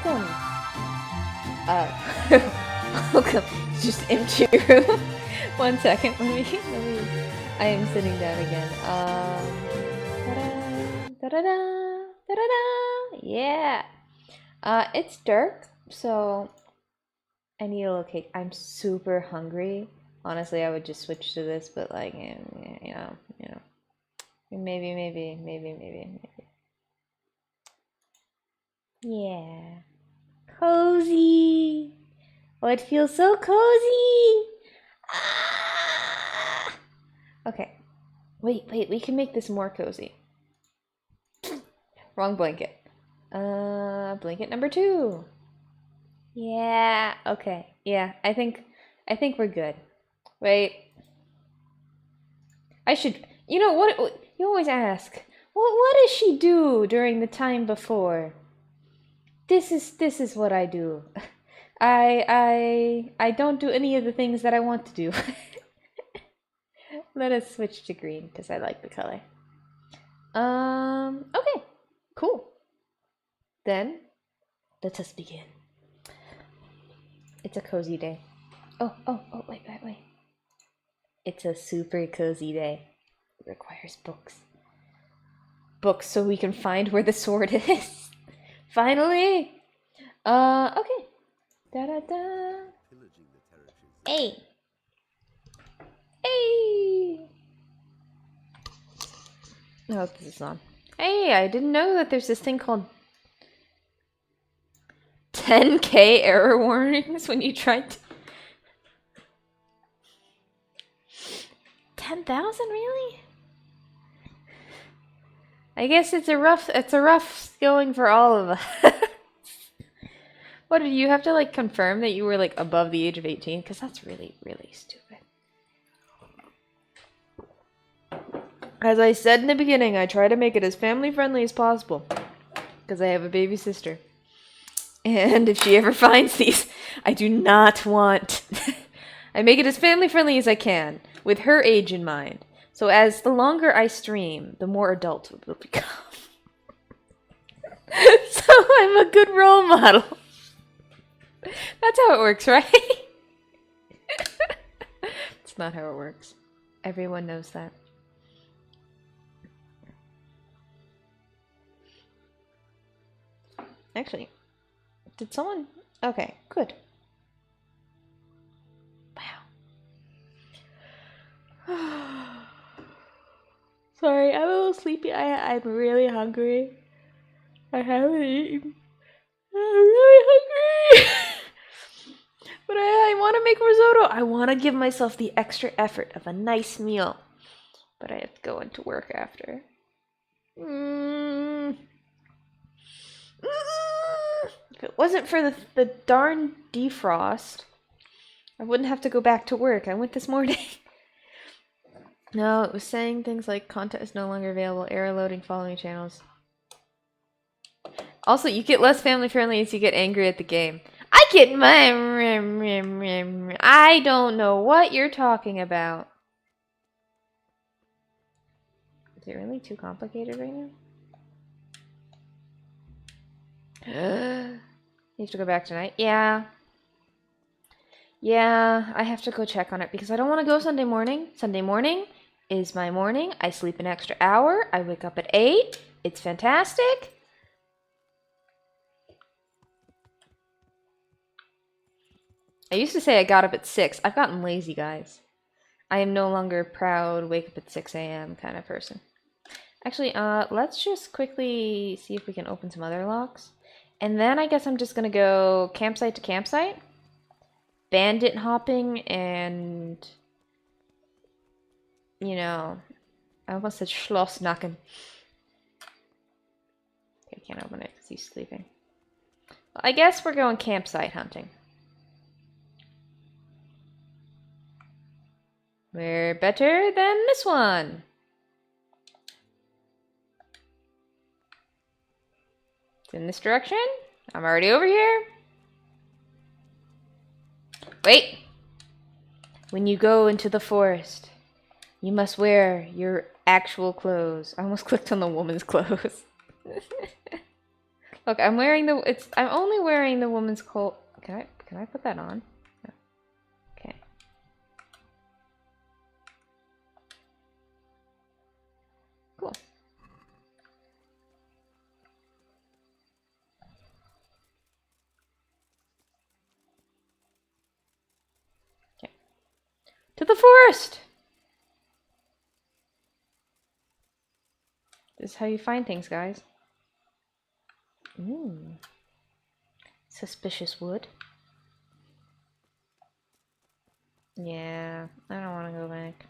welcome. Welcome. It's just empty room. 1 second. Let me. I am sitting down again. Da-da, da-da-da. Yeah. It's dark, so I need a little cake. I'm super hungry. Honestly, I would just switch to this, but like, you know, maybe. Yeah. Cozy. Oh, it feels so cozy. Ah! Okay. Wait, we can make this more cozy. Wrong blanket. Blanket number 2. Yeah, okay. Yeah, I think we're good. Wait. I should, you know what, you always ask, what does she do during the time before? This is what I do. I don't do any of the things that I want to do. Let us switch to green because I like the color. Okay, cool. Then let us begin. It's a cozy day. Oh, wait. It's a super cozy day. It requires books. Books so we can find where the sword is. Finally! Okay. Da-da-da. Hey! Hey! I hope this is on. Hey, I didn't know that there's this thing called 10K error warnings when you try to... 10,000, really? I guess it's a rough going for all of us. What, did you have to like confirm that you were like above the age of 18? Because that's really, really stupid. As I said in the beginning, I try to make it as family friendly as possible. Because I have a baby sister. And if she ever finds these, I do not want... I make it as family friendly as I can, with her age in mind. So as the longer I stream, the more adult it will become. So I'm a good role model. That's how it works, right? It's not how it works. Everyone knows that. Actually, did someone... Okay, good. Wow. Sorry, I'm a little sleepy. I'm really hungry. I haven't eaten. I'm really hungry. But I want to make risotto. I want to give myself the extra effort of a nice meal. But I have to go into work after. If it wasn't for the darn defrost, I wouldn't have to go back to work. I went this morning. No, it was saying things like content is no longer available, error loading following channels. Also, you get less family friendly as you get angry at the game. I don't know what you're talking about. Is it really too complicated right now? You have to go back tonight? Yeah. Yeah, I have to go check on it because I don't want to go Sunday morning. Sunday morning is my morning. I sleep an extra hour. I wake up at 8. It's fantastic. I used to say I got up at 6. I've gotten lazy, guys. I am no longer proud, wake up at 6 a.m. kind of person. Actually, let's just quickly see if we can open some other locks. And then I guess I'm just going to go campsite to campsite. Bandit hopping and... You know... I almost said Schloss knocking. Okay, I can't open it because he's sleeping. Well, I guess we're going campsite hunting. We're better than this one. It's in this direction. I'm already over here. Wait. When you go into the forest, you must wear your actual clothes. I almost clicked on the woman's clothes. Look, I'm wearing the. I'm only wearing the woman's coat. Can I put that on? No. Okay. Cool. Okay. To the forest. This is how you find things, guys. Ooh. Suspicious wood. Yeah, I don't want to go back.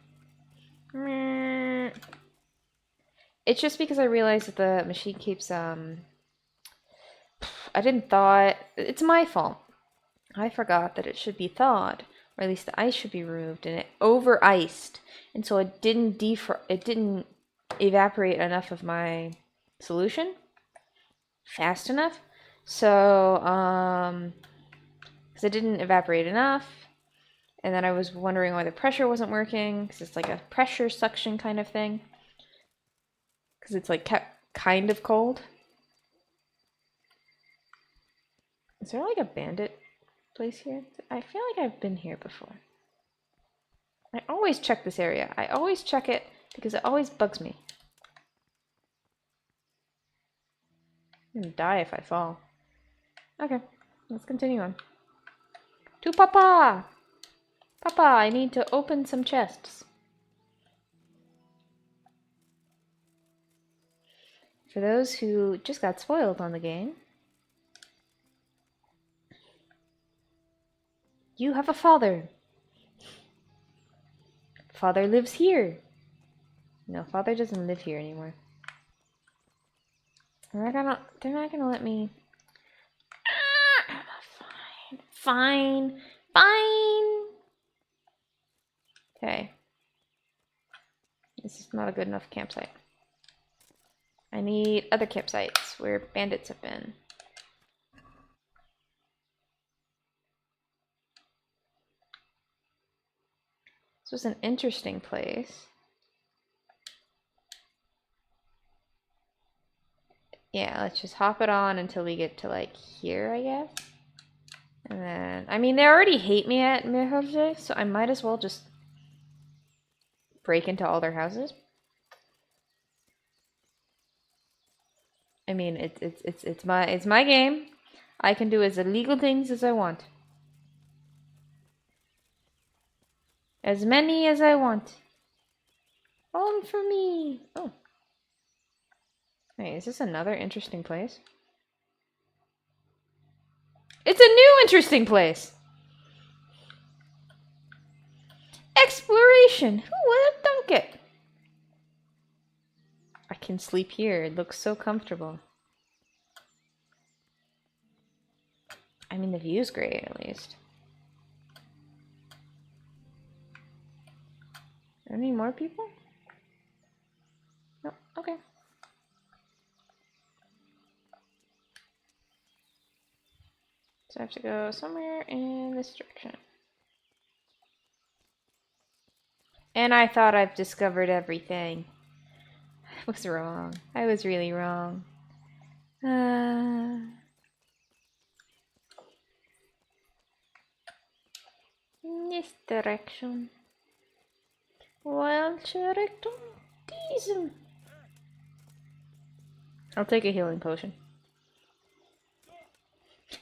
It's just because I realized that the machine keeps, I didn't thaw it. It's my fault. I forgot that it should be thawed, or at least the ice should be removed, and it over-iced. And so it didn't evaporate enough of my solution fast enough. So, because it didn't evaporate enough, and then I was wondering why the pressure wasn't working, because it's like a pressure suction kind of thing. Because it's like kept kind of cold. Is there like a bandit place here? I feel like I've been here before. I always check this area. I always check it because it always bugs me. I'm gonna die if I fall. Okay, let's continue on. To Papa! Papa, I need to open some chests. For those who just got spoiled on the game, you have a father. Father lives here. No, father doesn't live here anymore. They're not gonna let me. Fine. Okay. This is not a good enough campsite. I need other campsites where bandits have been. This was an interesting place. Yeah, let's just hop it on until we get to like here, I guess. And then, I mean, they already hate me at Mirhorje, so I might as well just break into all their houses. I mean, it's my game. I can do as illegal things as I want. As many as I want. All for me. Oh. Wait, is this another interesting place? It's a new interesting place! Exploration! Who would have thunk it? I can sleep here. It looks so comfortable. I mean, the view's great, at least. Are there any more people? No, okay. So I have to go somewhere in this direction. And I thought I've discovered everything. I was wrong. I was really wrong. This direction. Well, direction. Diesel. I'll take a healing potion.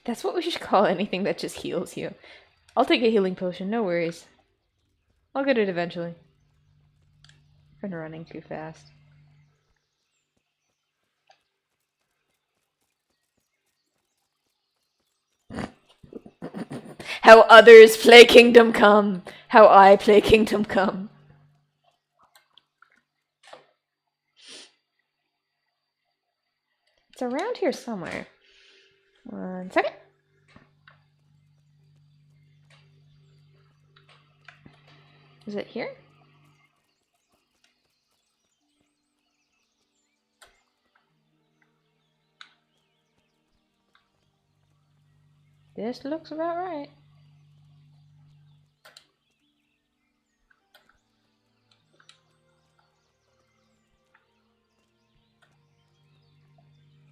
That's what we should call anything that just heals you. I'll take a healing potion, no worries. I'll get it eventually. I'm running too fast. How others play Kingdom Come. How I play Kingdom Come. It's around here somewhere. 1 second. Is it here? This looks about right.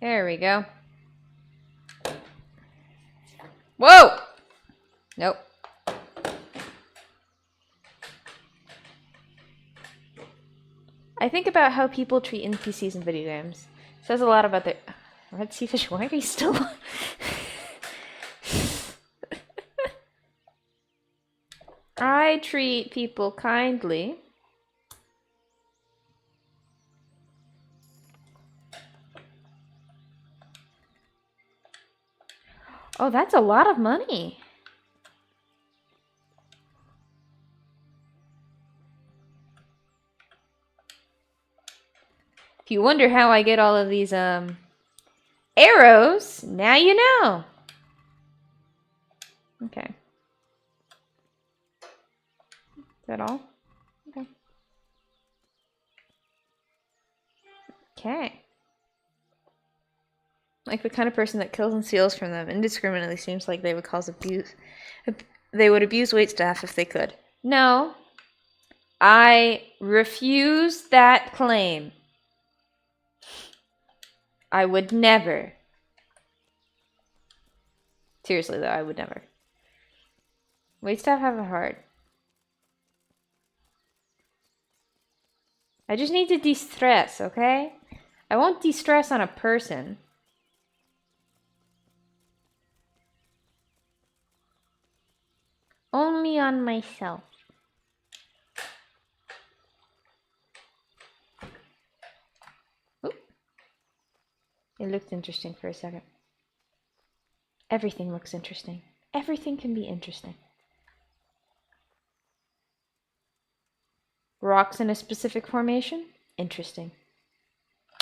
There we go. Whoa! Nope. I think about how people treat NPCs in video games. It says a lot about their... Red Sea Fish, why are you still... I treat people kindly. Oh, that's a lot of money. If you wonder how I get all of these, arrows, now you know. Okay. Is that all? Okay. Okay. Like the kind of person that kills and steals from them indiscriminately seems like they would cause abuse. They would abuse waitstaff if they could. No. I refuse that claim. I would never. Seriously though, I would never. Waitstaff have a heart. I just need to de-stress, okay? I won't de-stress on a person. Only on myself. Oop. It looked interesting for a second. Everything looks interesting. Everything can be interesting. Rocks in a specific formation? Interesting.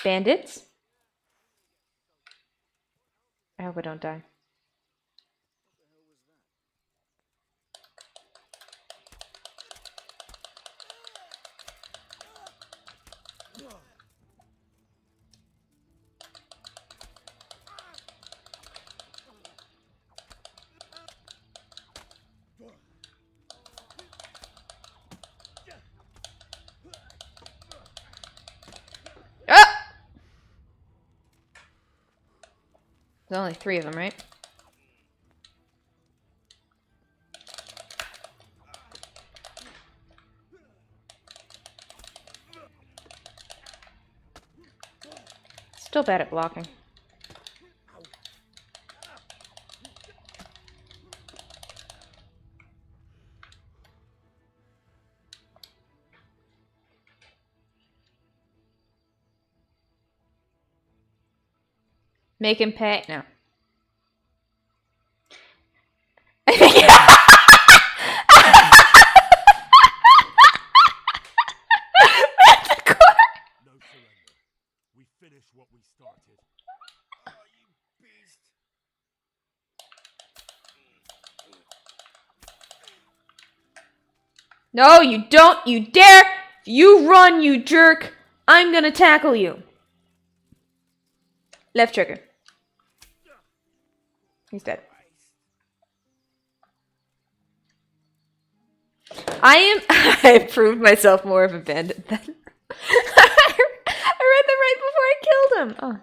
Bandits? I hope I don't die. Ah! There's only 3 of them, right? Still bad at blocking. Make him pay. No. No surrender. We finish what we started. Oh, you beast. No, you don't. You dare. If you run, you jerk. I'm gonna tackle you. Left trigger. He's dead. I proved myself more of a bandit then. I read them right before I killed him. Oh,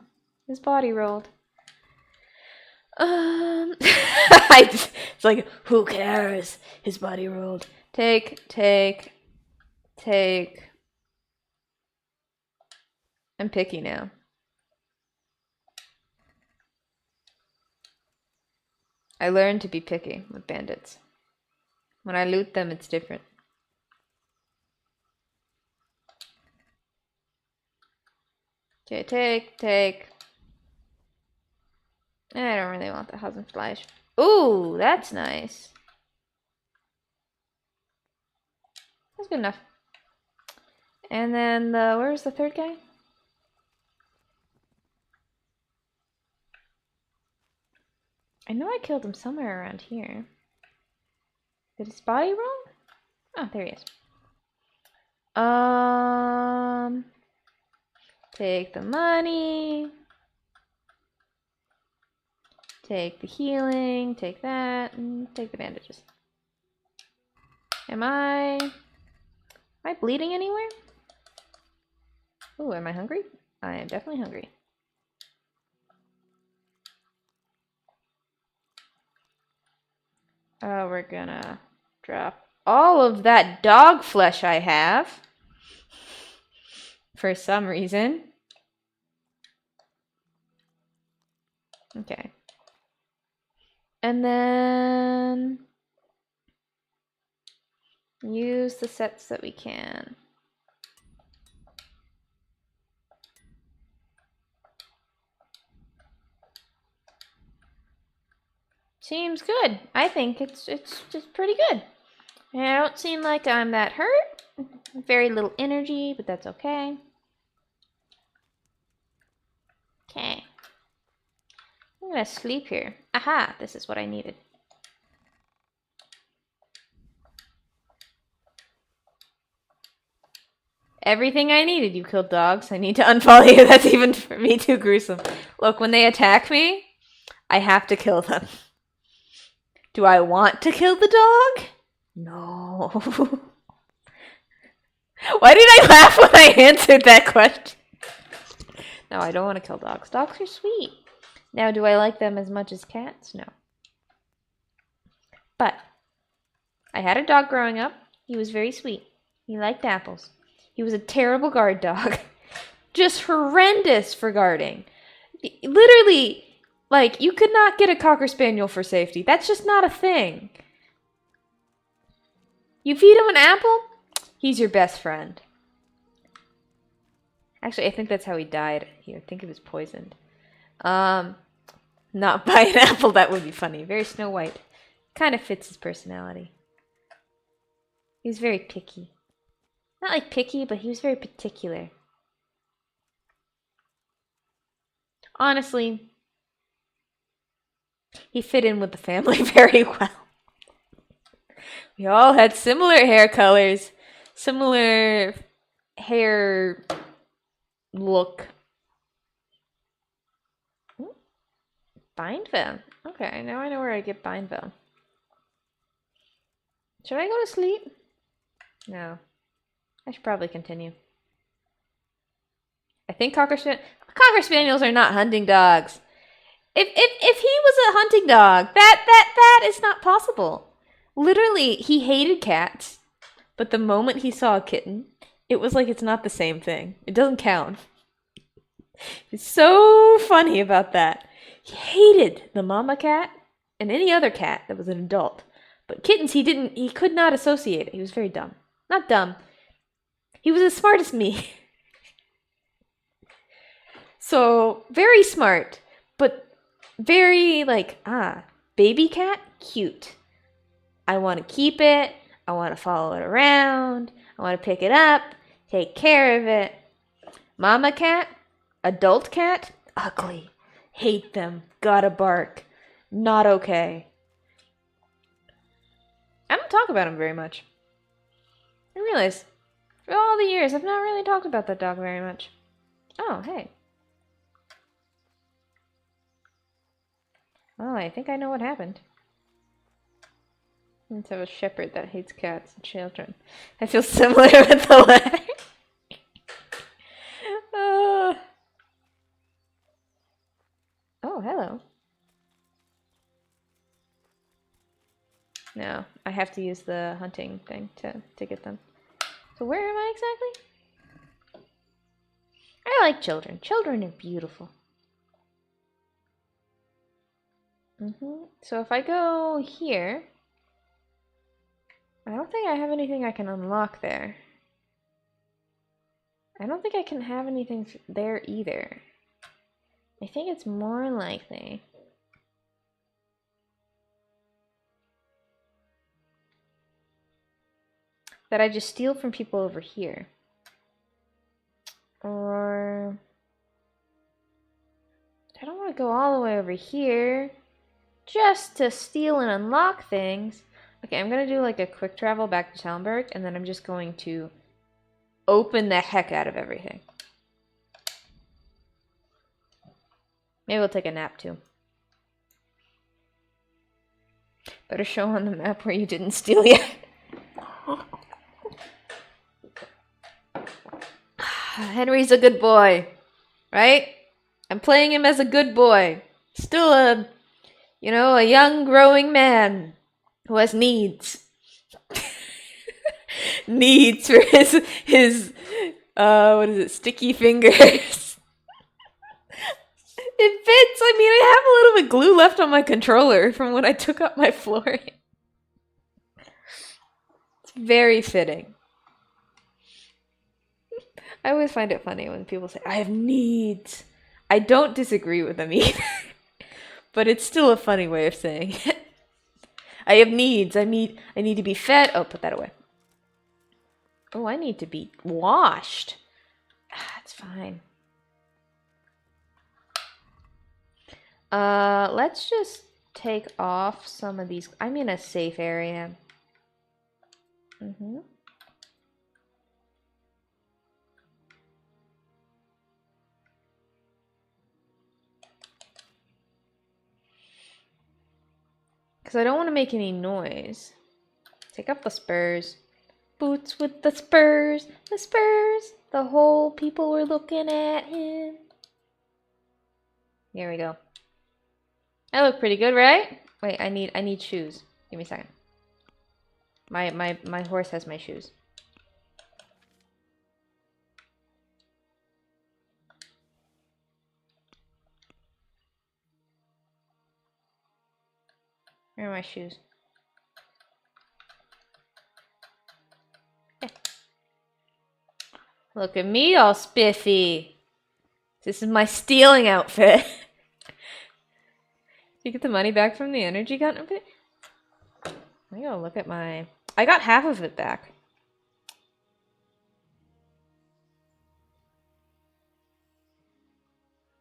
his body rolled. It's like, who cares? His body rolled. Take. I'm picky now. I learned to be picky with bandits. When I loot them, it's different. Okay, take. I don't really want the Hasenfleisch. Ooh, that's nice. That's good enough. And then where's the third guy? I know I killed him somewhere around here. Did his body roll? Oh, there he is. Take the money. Take the healing. Take that. And take the bandages. Am I bleeding anywhere? Ooh, am I hungry? I am definitely hungry. We're gonna drop all of that dog flesh I have. For some reason. Okay. And then use the sets that we can. Seems good. I think it's just pretty good. And I don't seem like I'm that hurt. Very little energy, but that's okay. Okay. I'm gonna sleep here. Aha, this is what I needed. Everything I needed. You killed dogs. I need to unfollow you. That's even for me too gruesome. Look, when they attack me, I have to kill them. Do I want to kill the dog? No. Why did I laugh when I answered that question? No, I don't want to kill dogs. Dogs are sweet. Now, do I like them as much as cats? No. But I had a dog growing up. He was very sweet. He liked apples. He was a terrible guard dog. Just horrendous for guarding. Literally, like, you could not get a Cocker Spaniel for safety. That's just not a thing. You feed him an apple, he's your best friend. Actually, I think that's how he died. I think he was poisoned. Not by an apple, that would be funny. Very Snow White. Kind of fits his personality. He was very picky. Not like picky, but he was very particular. Honestly, he fit in with the family very well. We all had similar hair colors, similar hair look. Bindveil. Okay, now I know where I get Bindveil. Should I go to sleep? No. I should probably continue. I think Cocker Spaniels are not hunting dogs. If he was a hunting dog, that is not possible. Literally, he hated cats, but the moment he saw a kitten, it was like it's not the same thing. It doesn't count. It's so funny about that. He hated the mama cat and any other cat that was an adult. But kittens, he could not associate it. He was very dumb. Not dumb. He was as smart as me. So, very smart, but very baby cat, cute. I want to keep it. I want to follow it around. I want to pick it up, take care of it. Mama cat, adult cat, ugly. Hate them. Gotta bark. Not okay. I don't talk about him very much. I realize, for all the years, I've not really talked about that dog very much. Oh, hey. Well, I think I know what happened. Let's have a shepherd that hates cats and children. I feel similar with the letter. Oh, hello. No, I have to use the hunting thing to get them. So where am I exactly? I like children. Children are beautiful. So if I go here, I don't think I have anything I can unlock there. I don't think I can have anything there either. I think it's more likely that I just steal from people over here. Or I don't want to go all the way over here just to steal and unlock things. Okay, I'm going to do like a quick travel back to Talmberg, and then I'm just going to open the heck out of everything. Maybe we'll take a nap too. Better show on the map where you didn't steal yet. Henry's a good boy, right? I'm playing him as a good boy. Still a young growing man Who has needs? Needs for his what is it? Sticky fingers. It fits. I mean, I have a little bit glue left on my controller from when I took up my flooring. It's very fitting. I always find it funny when people say, I have needs. I don't disagree with them either. But it's still a funny way of saying it. I have needs. I need to be fed. Oh, put that away. Oh, I need to be washed. That's fine. Let's just take off some of these. I'm in a safe area. Because I don't want to make any noise. Take off the spurs. Boots with the spurs. The spurs. The whole people were looking at him. Here we go. I look pretty good, right? Wait, I need shoes. Give me a second. My horse has my shoes. Where are my shoes? Yeah. Look at me all spiffy. This is my stealing outfit. Did you get the money back from the energy gun? Okay. I gotta look at my... I got half of it back.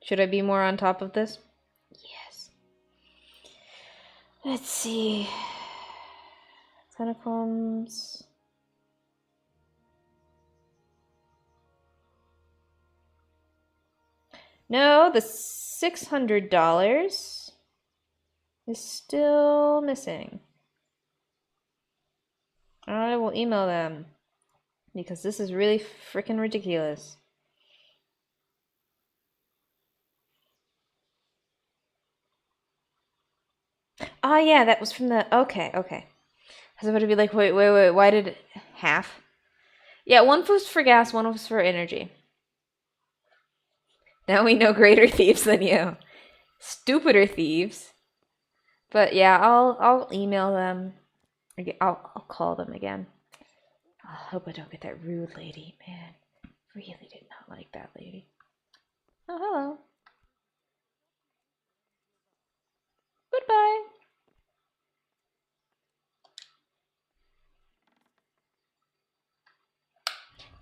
Should I be more on top of this? Yes. Let's see. Catacombs. No, the $600 is still missing. I will email them because this is really freaking ridiculous. Oh yeah, that was from the... Okay. I was about to be like, wait, why did half? Yeah, one was for gas, one was for energy. Now we know greater thieves than you. Stupider thieves. But yeah, I'll email them. I'll call them again. I hope I don't get that rude lady, man. Really did not like that lady. Oh, hello. Goodbye.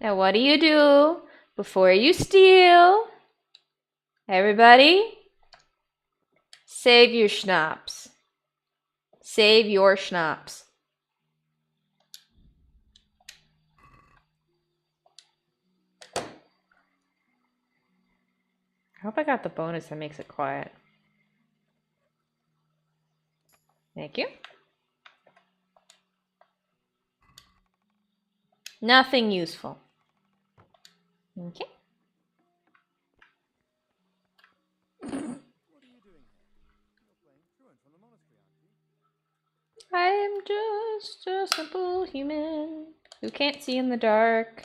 Now what do you do before you steal? Everybody, save your schnapps. Save your schnapps. I hope I got the bonus that makes it quiet. Thank you. Nothing useful. Okay. I am just a simple human who can't see in the dark.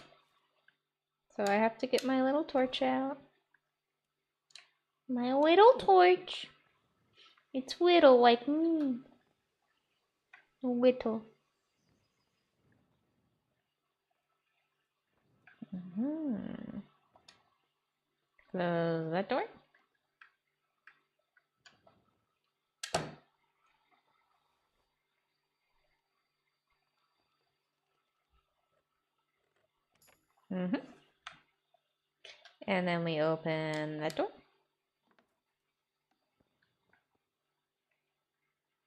So I have to get my little torch out. My little torch. It's little like me. Little. Close that door. And then we open that door.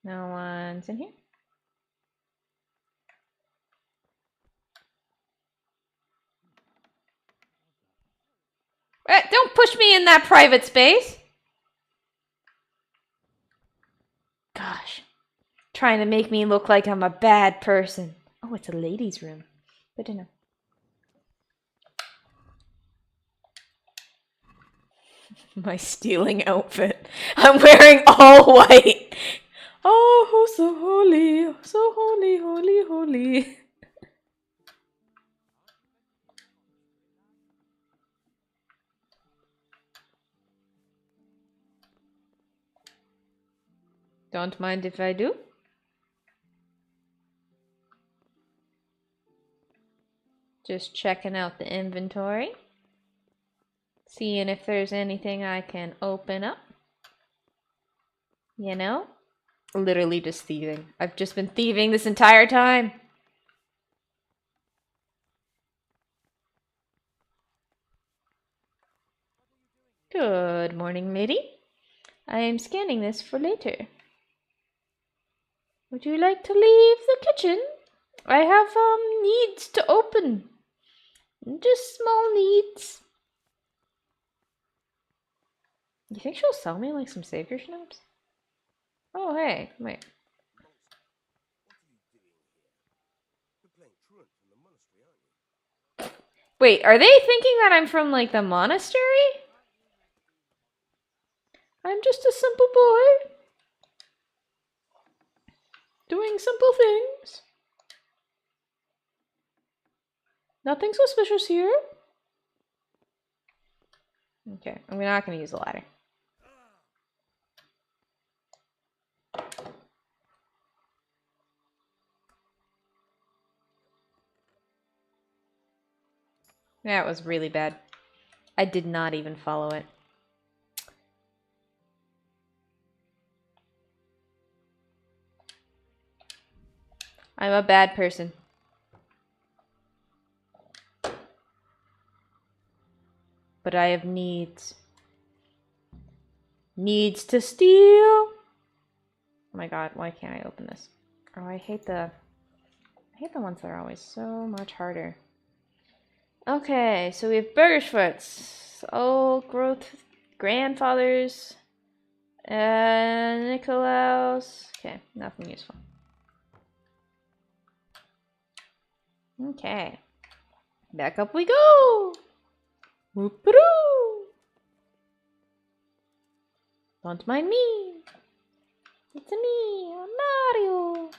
No one's in here. Don't push me in that private space. Gosh. Trying to make me look like I'm a bad person. Oh, it's a ladies' room. Good to know. My stealing outfit. I'm wearing all white. Oh, so holy, so holy, holy, holy. Don't mind if I do. Just checking out the inventory. Seeing if there's anything I can open up. You know? Literally just thieving. I've just been thieving this entire time. Good morning, lady. I am scanning this for later. Would you like to leave the kitchen? I have, needs to open. Just small needs. You think she'll sell me, like, some savior schnapps? Oh, hey, wait. Wait, are they thinking that I'm from, like, the monastery? I'm just a simple boy. Doing simple things. Nothing suspicious here. Okay, I'm not gonna use the ladder. That was really bad. I did not even follow it. I'm a bad person. But I have needs. Needs to steal. Oh my god, why can't I open this? Oh, I hate the ones that are always so much harder. Okay, so we have Burgerschwitz, old growth grandfathers, Nikolaus. Okay, nothing useful. Okay, back up we go. Whoop-a-doo. Don't mind me. It's me, Mario.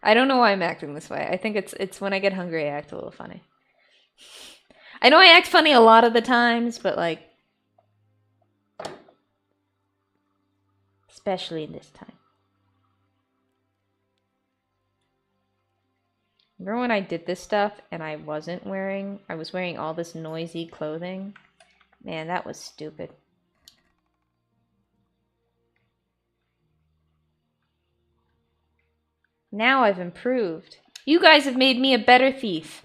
I don't know why I'm acting this way. I think it's when I get hungry I act a little funny. I know I act funny a lot of the times, but like especially this time. Remember when I did this stuff and I was wearing all this noisy clothing? Man, that was stupid. Now I've improved. You guys have made me a better thief.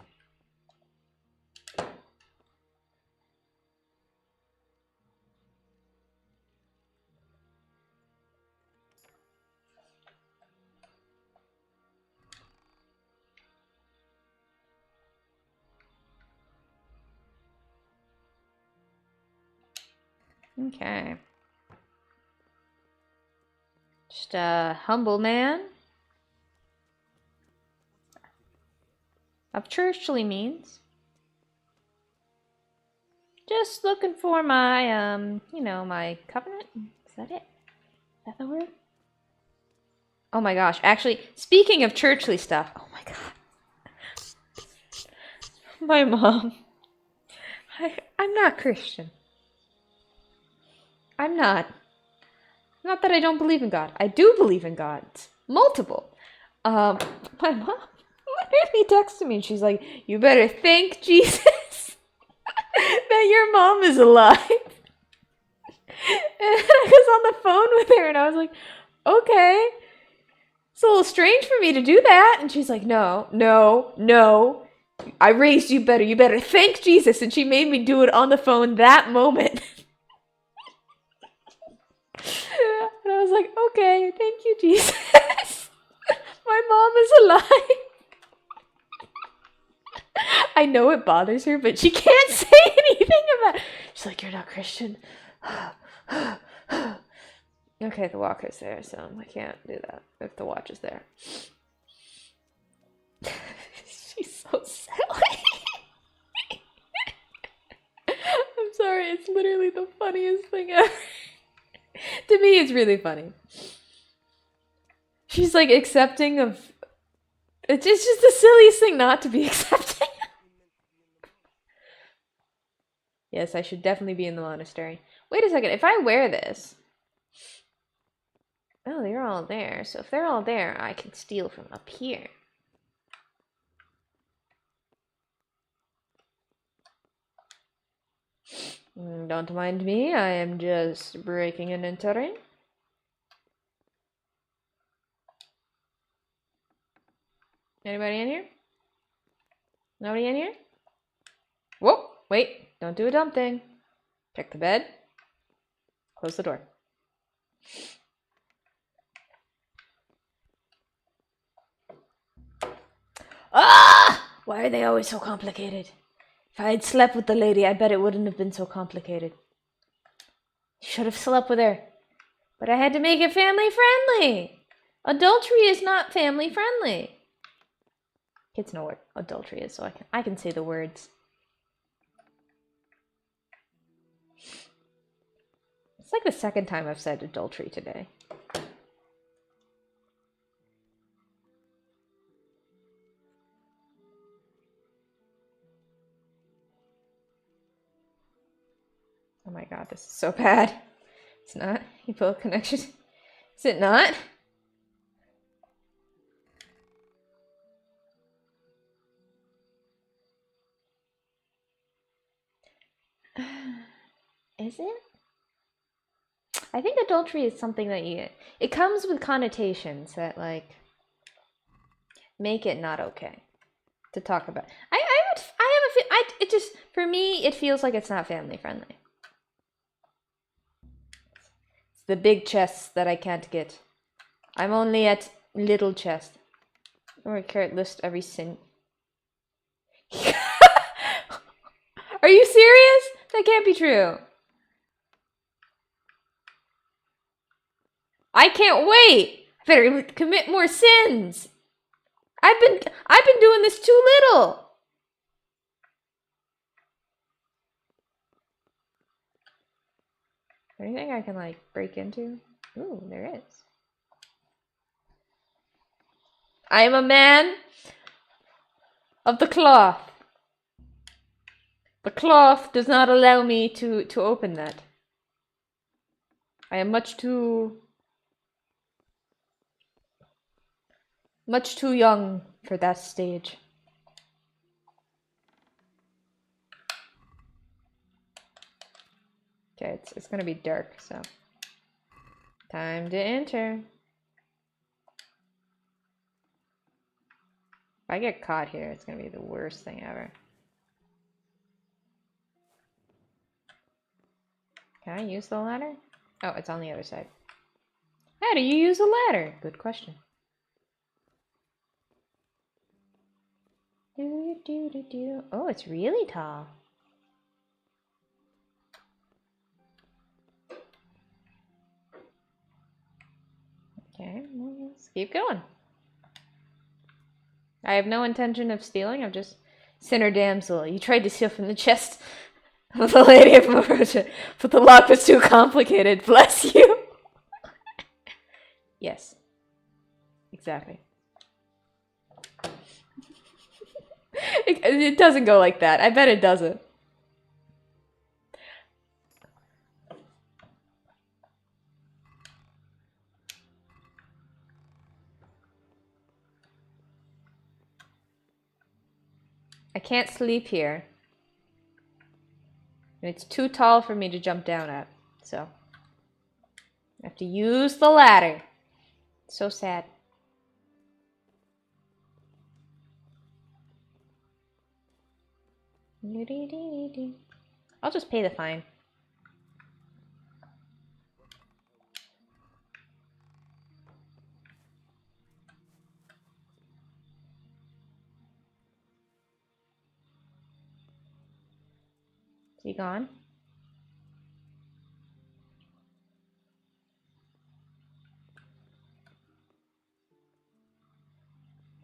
Okay. Just a humble man. Of churchly means. Just looking for my, my covenant. Is that it? Is that the word? Oh my gosh. Actually, speaking of churchly stuff. Oh my god. My mom. I'm not Christian. I'm not. Not that I don't believe in God. I do believe in God. Multiple. My mom literally texted me and she's like, you better thank Jesus that your mom is alive. And I was on the phone with her and I was like, okay. It's a little strange for me to do that. And she's like, no. I raised you better. You better thank Jesus. And she made me do it on the phone that moment. And I was like, okay, thank you, Jesus. My mom is alive. I know it bothers her, but she can't say anything about it. She's like, you're not Christian. Okay, the walker's there, so I can't do that if the watch is there. She's so silly. I'm sorry, it's literally the funniest thing ever. To me, it's really funny. She's like accepting of. It's just the silliest thing not to be accepting. Yes, I should definitely be in the monastery. Wait a second, if I wear this. Oh, they're all there. So if they're all there, I can steal from up here. Don't mind me, I am just breaking and entering. Anybody in here? Nobody in here? Whoa, wait, don't do a dumb thing. Check the bed. Close the door. Ah! Why are they always so complicated? If I had slept with the lady, I bet it wouldn't have been so complicated. Should have slept with her. But I had to make it family friendly. Adultery is not family friendly. Kids know what adultery is, so I can say the words. It's like the second time I've said adultery today. Oh my god, this is so bad. It's not. You build connection. Is it not? Is it? I think adultery is something that it comes with connotations that like make it not okay to talk about. It just, for me, it feels like it's not family friendly. It's the big chests that I can't get. I'm only at little chest. Or I can't list every sin. Are you serious? That can't be true. I can't wait. I better commit more sins. I've been doing this too little. Anything I can like break into? Ooh, there is. I am a man of the cloth. The cloth does not allow me to open that. I am much too young for that stage. Okay, it's gonna be dark, so time to enter. If I get caught here, it's gonna be the worst thing ever. Can I use the ladder? Oh, it's on the other side. How do you use a ladder? Good question. Oh, it's really tall. Okay, well, let's keep going. I have no intention of stealing. I'm just sinner damsel. You tried to steal from the chest of the lady of Moroja, but the lock was too complicated. Bless you. Yes. Exactly. It doesn't go like that. I bet it doesn't. I can't sleep here. And it's too tall for me to jump down at. So I have to use the ladder. It's so sad. I'll just pay the fine. Is he gone?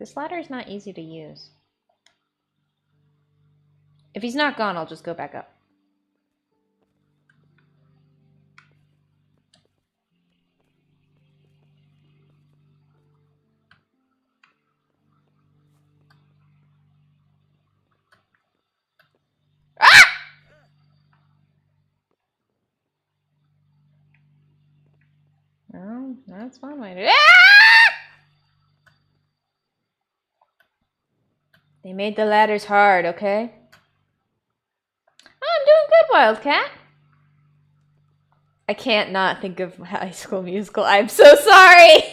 This ladder is not easy to use. If he's not gone, I'll just go back up. Well, that's one way to. Ah! They made the ladders hard, okay? Oh, I'm doing good, Wildcat. I can't not think of High School Musical. I'm so sorry.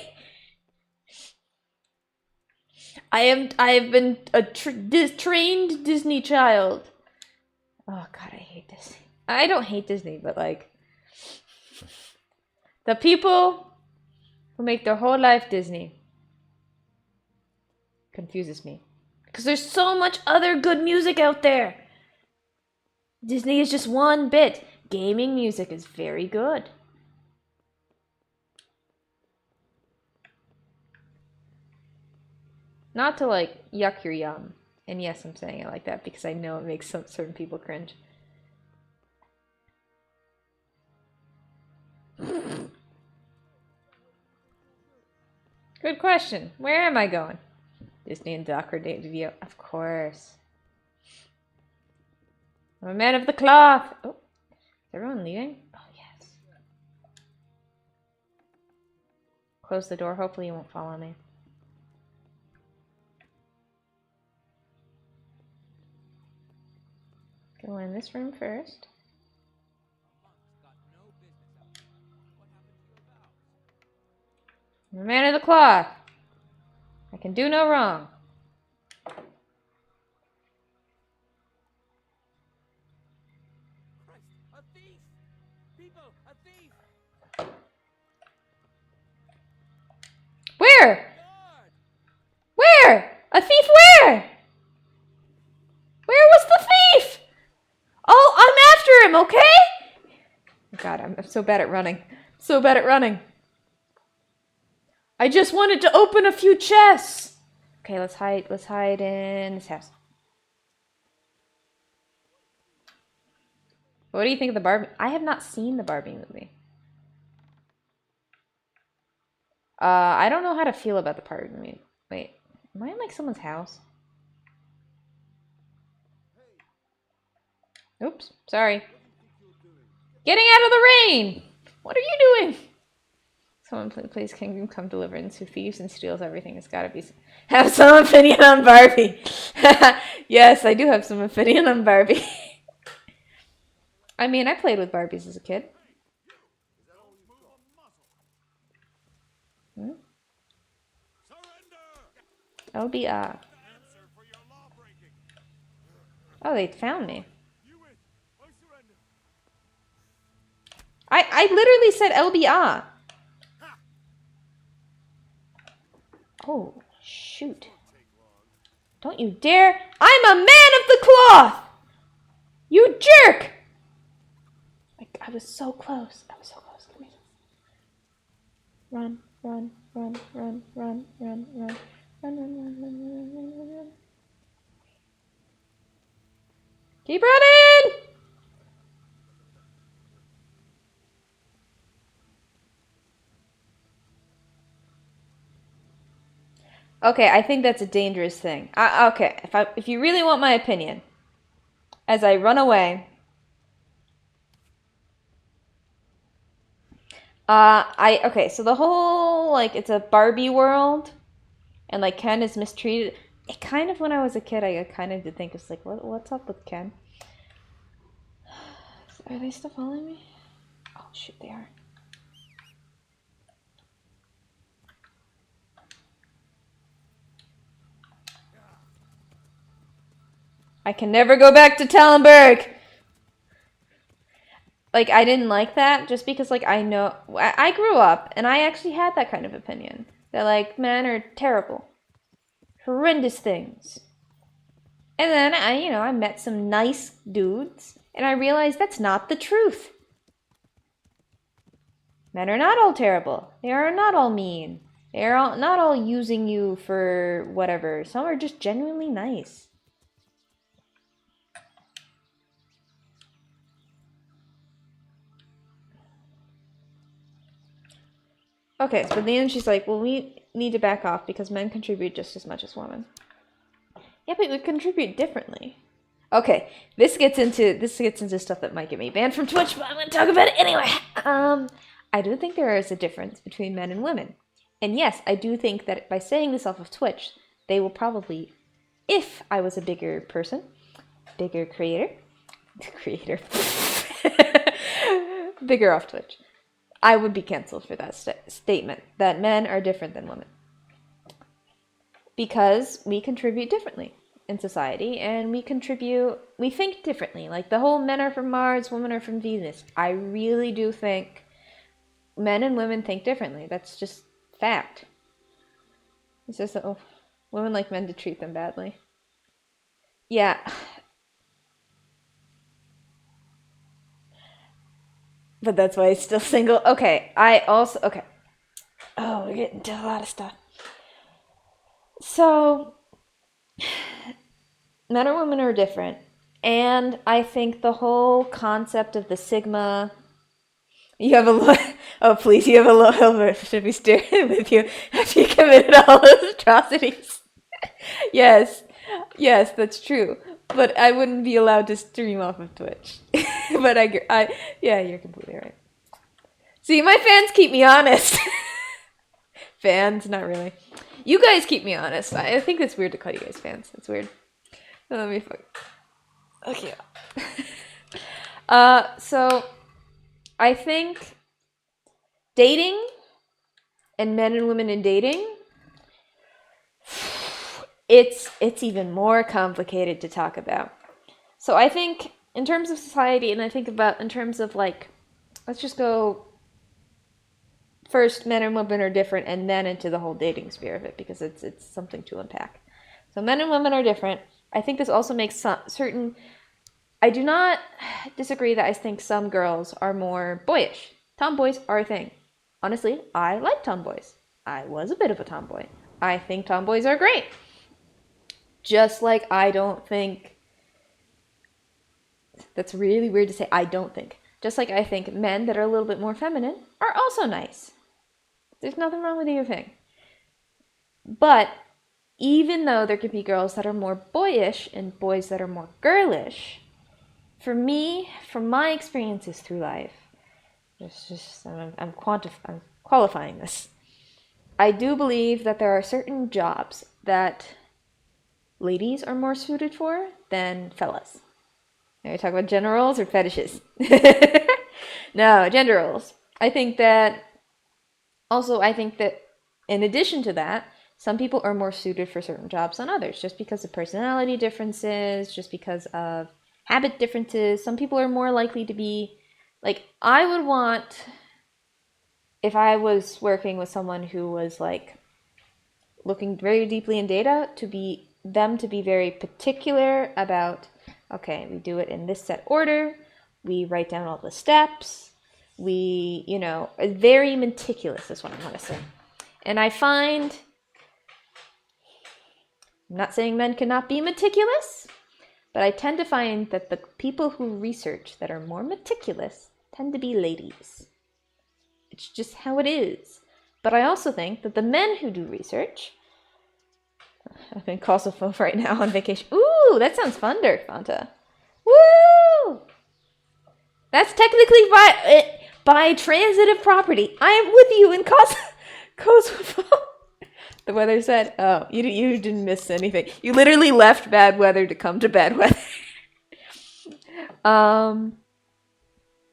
I've been a trained Disney child. Oh God, I hate Disney. I don't hate Disney, but like the people who make their whole life Disney confuses me. Because there's so much other good music out there. Disney is just one bit. Gaming music is very good. Not to like yuck your yum. And yes, I'm saying it like that because I know it makes some certain people cringe. Good question. Where am I going? Disney and Docker video. Of course. I'm a man of the cloth. Oh, is everyone leaving? Oh, yes. Close the door. Hopefully you won't follow me. Go in this room first. I'm a man of the cloth. I can do no wrong. A thief! People, a thief! Where? Guard! Where? A thief where? Where was the thief? Oh, I'm after him, okay? God, I'm so bad at running. So bad at running. I just wanted to open a few chests. Okay, let's hide in this house. What do you think of the Barbie? I have not seen the Barbie movie. I don't know how to feel about the Barbie movie. Wait, am I in like someone's house? Oops, sorry. Getting out of the rain! What are you doing? Someone plays Kingdom Come Deliverance who thieves and steals everything. It's gotta be... Have some opinion on Barbie. Yes, I do have some opinion on Barbie. I mean, I played with Barbies as a kid. Hmm? LBR. Oh, they found me. I literally said LBR. Oh, shoot. Don't you dare. I'm a man of the cloth! You jerk! Like, I was so close. I was so close. Let me... Run, run, run, run, run, run, run. Run, run, run, run, run, run, run, run. Keep running! Okay, I think that's a dangerous thing. Okay, if you really want my opinion, as I run away, okay, so the whole like it's a Barbie world, and like Ken is mistreated. It kind of when I was a kid, I kind of did think it's like what's up with Ken? Are they still following me? Oh shoot, they are. I can never go back to Tallenberg! Like, I didn't like that just because, like, I know... I grew up, and I actually had that kind of opinion. That, like, men are terrible. Horrendous things. And then, I met some nice dudes, and I realized that's not the truth. Men are not all terrible. They are not all mean. They are not all using you for whatever. Some are just genuinely nice. Okay, so at the end she's like, well, we need to back off because men contribute just as much as women. Yeah, but we contribute differently. Okay, this gets into stuff that might get me banned from Twitch, but I'm gonna talk about it anyway. I do think there is a difference between men and women. And yes, I do think that by saying this off of Twitch, they will probably, if I was a bigger person, bigger creator, bigger off Twitch, I would be canceled for that statement that men are different than women. Because we contribute differently in society, and we think differently. Like the whole men are from Mars, women are from Venus. I really do think men and women think differently. That's just fact. It's just that women like men to treat them badly. Yeah. But that's why he's still single. Okay, okay. Oh, we're getting to a lot of stuff. So, men or women are different. And I think the whole concept of the Sigma, you have oh please, you have a low helper should be staring with you after you committed all those atrocities. Yes, that's true. But I wouldn't be allowed to stream off of Twitch. But yeah, you're completely right. See, my fans keep me honest. Fans, not really. You guys keep me honest. I think it's weird to call you guys fans. It's weird. Let me fuck. Okay. So I think dating and men and women in dating, it's even more complicated to talk about. So I think in terms of society, and I think about in terms of like, let's just go first, men and women are different, and then into the whole dating sphere of it, because it's something to unpack. So men and women are different. I think this also makes certain... I do not disagree that I think some girls are more boyish. Tomboys are a thing. Honestly, I like tomboys. I was a bit of a tomboy. I think tomboys are great. Just like I don't think... That's really weird to say, I don't think. Just like I think men that are a little bit more feminine are also nice. There's nothing wrong with either thing. But even though there could be girls that are more boyish and boys that are more girlish, for me, from my experiences through life, I'm qualifying this. I do believe that there are certain jobs that ladies are more suited for than fellas. Are we talking about gender roles or fetishes? No, gender roles. I think that in addition to that, some people are more suited for certain jobs than others, just because of personality differences, just because of habit differences. Some people are more likely to be, like, I would want, if I was working with someone who was, like, looking very deeply in data, to be very particular about, okay, we do it in this set order, we write down all the steps, very meticulous is what I want to say. And I find, I'm not saying men cannot be meticulous, but I tend to find that the people who research that are more meticulous tend to be ladies. It's just how it is. But I also think that the men who do research, I'm in Kosovo right now on vacation. Ooh, that sounds fun, Dirk Fanta. Woo! That's technically by transitive property. I am with you in Kosovo. The weather said, oh, you didn't miss anything. You literally left bad weather to come to bad weather. And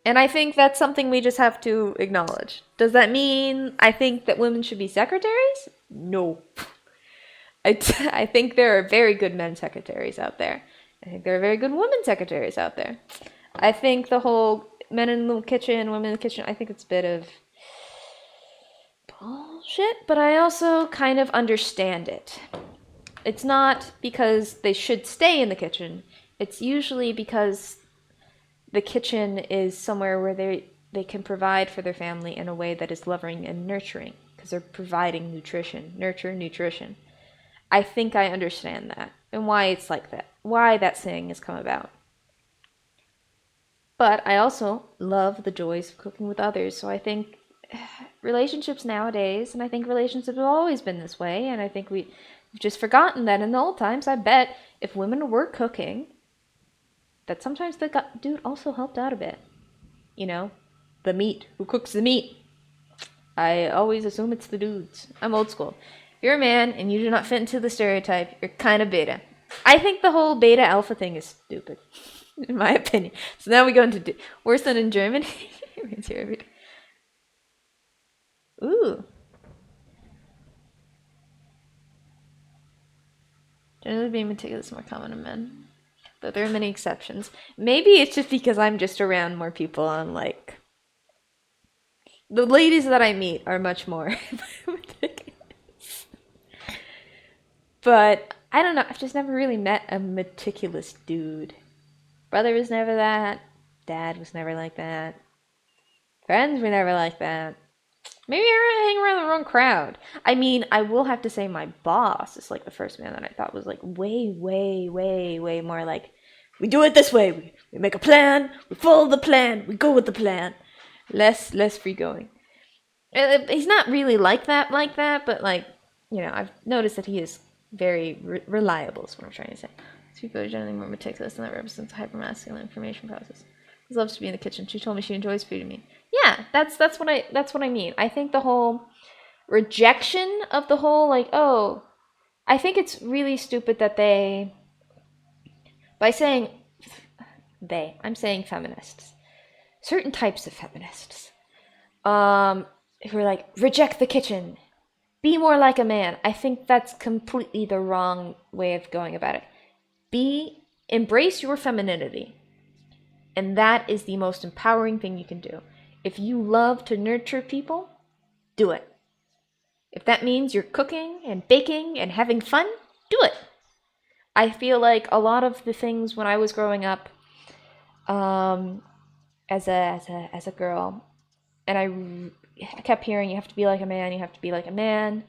I think that's something we just have to acknowledge. Does that mean I think that women should be secretaries? No. I think there are very good men secretaries out there. I think there are very good women secretaries out there. I think the whole men in the kitchen, women in the kitchen, I think it's a bit of bullshit, but I also kind of understand it. It's not because they should stay in the kitchen. It's usually because the kitchen is somewhere where they can provide for their family in a way that is loving and nurturing, because they're providing nutrition. I think I understand that and why it's like that, why that saying has come about. But I also love the joys of cooking with others. So I think relationships nowadays, and I think relationships have always been this way, and I think we've just forgotten that in the old times. I bet if women were cooking, that sometimes the dude also helped out a bit. The meat. Who cooks the meat? I always assume it's the dudes. I'm old school. If you're a man and you do not fit into the stereotype, you're kind of beta. I think the whole beta alpha thing is stupid, in my opinion. So now we go into worse than in Germany. Ooh. Generally being meticulous is more common in men, but there are many exceptions. Maybe it's just because I'm just around more people on like the ladies that I meet are much more meticulous. But I don't know, I've just never really met a meticulous dude. Brother was never that. Dad was never like that. Friends were never like that. Maybe I hang around the wrong crowd. I mean, I will have to say my boss is like the first man that I thought was like way, way, way, way more like, we do it this way. We make a plan, we follow the plan, we go with the plan. Less free going. He's not really like that, but like, you know, I've noticed that he is very reliable is what I'm trying to say. People are generally more meticulous, and that represents a hypermasculine information process. He loves to be in the kitchen. She told me she enjoys feeding me. Yeah, that's what I mean. I think the whole rejection of the whole like, oh, I think it's really stupid that I'm saying feminists, certain types of feminists, who are like, reject the kitchen, be more like a man. I think that's completely the wrong way of going about it. Embrace your femininity. And that is the most empowering thing you can do. If you love to nurture people, do it. If that means you're cooking and baking and having fun, do it. I feel like a lot of the things when I was growing up, as a girl, and I kept hearing, you have to be like a man, you have to be like a man.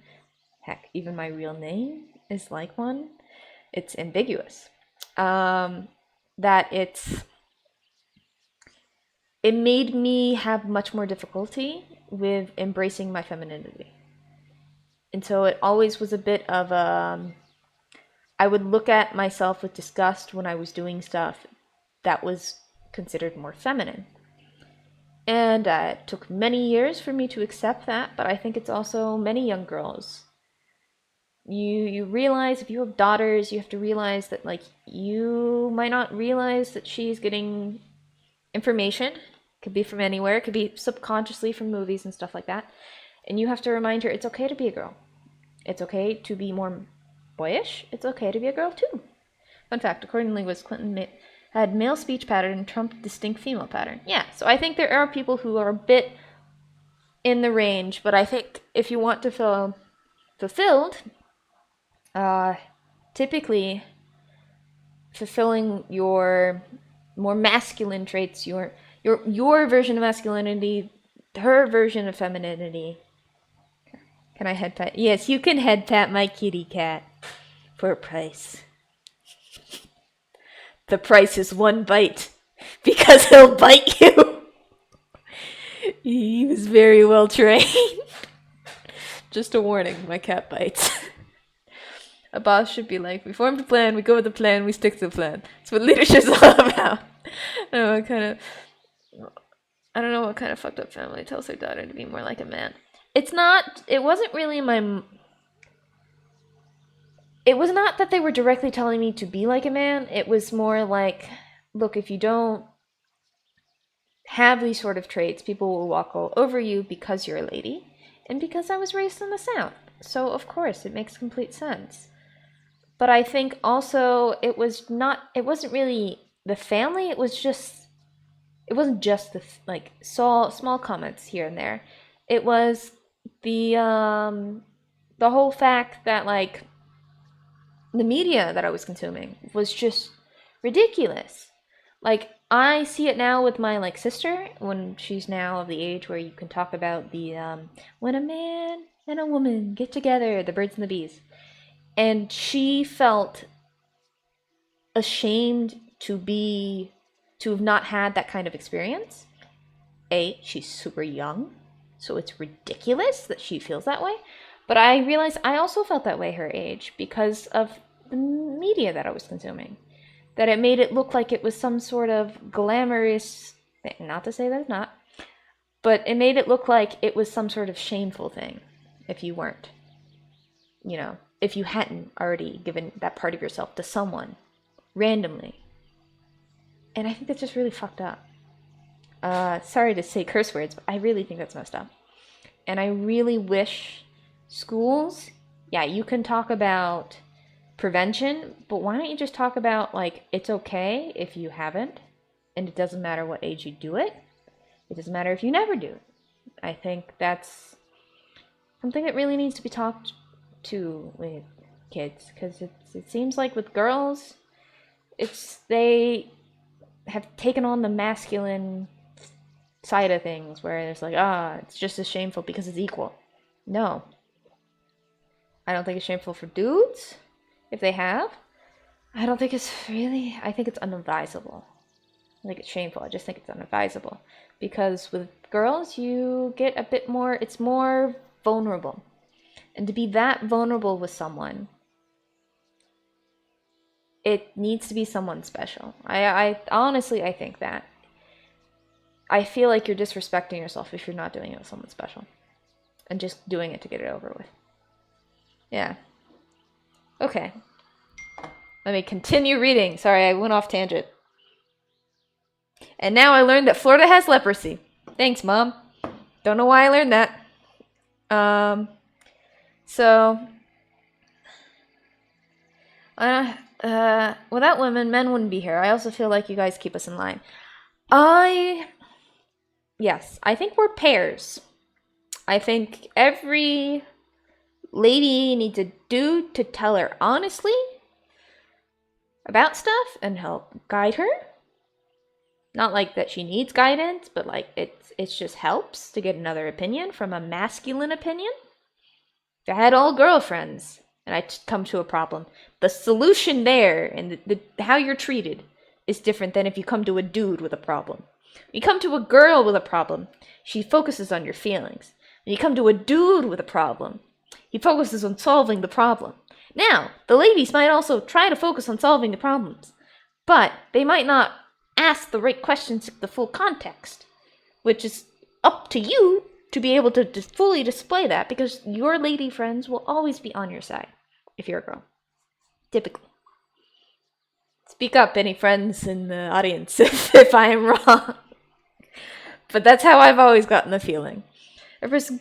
Heck, even my real name is like one. It's ambiguous. It made me have much more difficulty with embracing my femininity. And so it always was a bit of I would look at myself with disgust when I was doing stuff that was considered more feminine. And it took many years for me to accept that, but I think it's also many young girls. You realize, if you have daughters, you have to realize that like you might not realize that she's getting information. Could be from anywhere, it could be subconsciously from movies and stuff like that. And you have to remind her it's okay to be a girl. It's okay to be more boyish. It's okay to be a girl too. Fun fact, according to linguists, Clinton had male speech pattern and Trump distinct female pattern. Yeah, so I think there are people who are a bit in the range, but I think if you want to feel fulfilled, typically fulfilling your more masculine traits, your version of masculinity, her version of femininity. Can I head pat? Yes, you can head pat my kitty cat for a price. The price is one bite, because he'll bite you. He was very well trained. Just a warning, my cat bites. A boss should be like, we formed a plan, we go with the plan, we stick to the plan. That's what leadership's all about. I don't know what kind of fucked up family tells their daughter to be more like a man. It was not that they were directly telling me to be like a man. It was more like, look, if you don't have these sort of traits, people will walk all over you because you're a lady, and because I was raised in the South. So, of course, it makes complete sense. But I think also it wasn't really the family, it wasn't just the, like, small comments here and there. It was the whole fact that, like, the media that I was consuming was just ridiculous. Like, I see it now with my, like, sister, when she's now of the age where you can talk about the, when a man and a woman get together, the birds and the bees. And she felt ashamed to have not had that kind of experience. She's super young, so it's ridiculous that she feels that way. But I realized I also felt that way her age because of the media that I was consuming. That it made it look like it was some sort of glamorous thing. Not to say that it's not. But it made it look like it was some sort of shameful thing if you weren't. You know, if you hadn't already given that part of yourself to someone randomly. And I think that's just really fucked up. Sorry to say curse words, but I really think that's messed up. And I really wish schools, yeah, you can talk about prevention, but why don't you just talk about, like, it's okay if you haven't, and it doesn't matter what age you do it. It doesn't matter if you never do it. I think that's something that really needs to be talked to with kids, because it seems like with girls, they have taken on the masculine side of things, where it's like, it's just as shameful because it's equal. No. I don't think it's shameful for dudes, if they have. I don't think it's really, I think it's unadvisable. I think it's shameful, I just think it's unadvisable. Because with girls, you get a bit more, it's more vulnerable. And to be that vulnerable with someone, it needs to be someone special. I honestly, I think that. I feel like you're disrespecting yourself if you're not doing it with someone special. And just doing it to get it over with. Yeah. Okay. Let me continue reading. Sorry, I went off tangent. And now I learned that Florida has leprosy. Thanks, Mom. Don't know why I learned that. Without women, men wouldn't be here. I also feel like you guys keep us in line. Yes, I think we're pairs. I think every lady needs a dude to tell her honestly about stuff and help guide her. Not like that she needs guidance, but like it just helps to get another opinion from a masculine opinion. If I had all girlfriends and I come to a problem, the solution there and the how you're treated is different than if you come to a dude with a problem. When you come to a girl with a problem, she focuses on your feelings. When you come to a dude with a problem, he focuses on solving the problem. Now, the ladies might also try to focus on solving the problems, but they might not ask the right questions in the full context, which is up to you to be able to fully display that, because your lady friends will always be on your side if you're a girl. Typically. Speak up, any friends in the audience, if I am wrong. But that's how I've always gotten the feeling. A person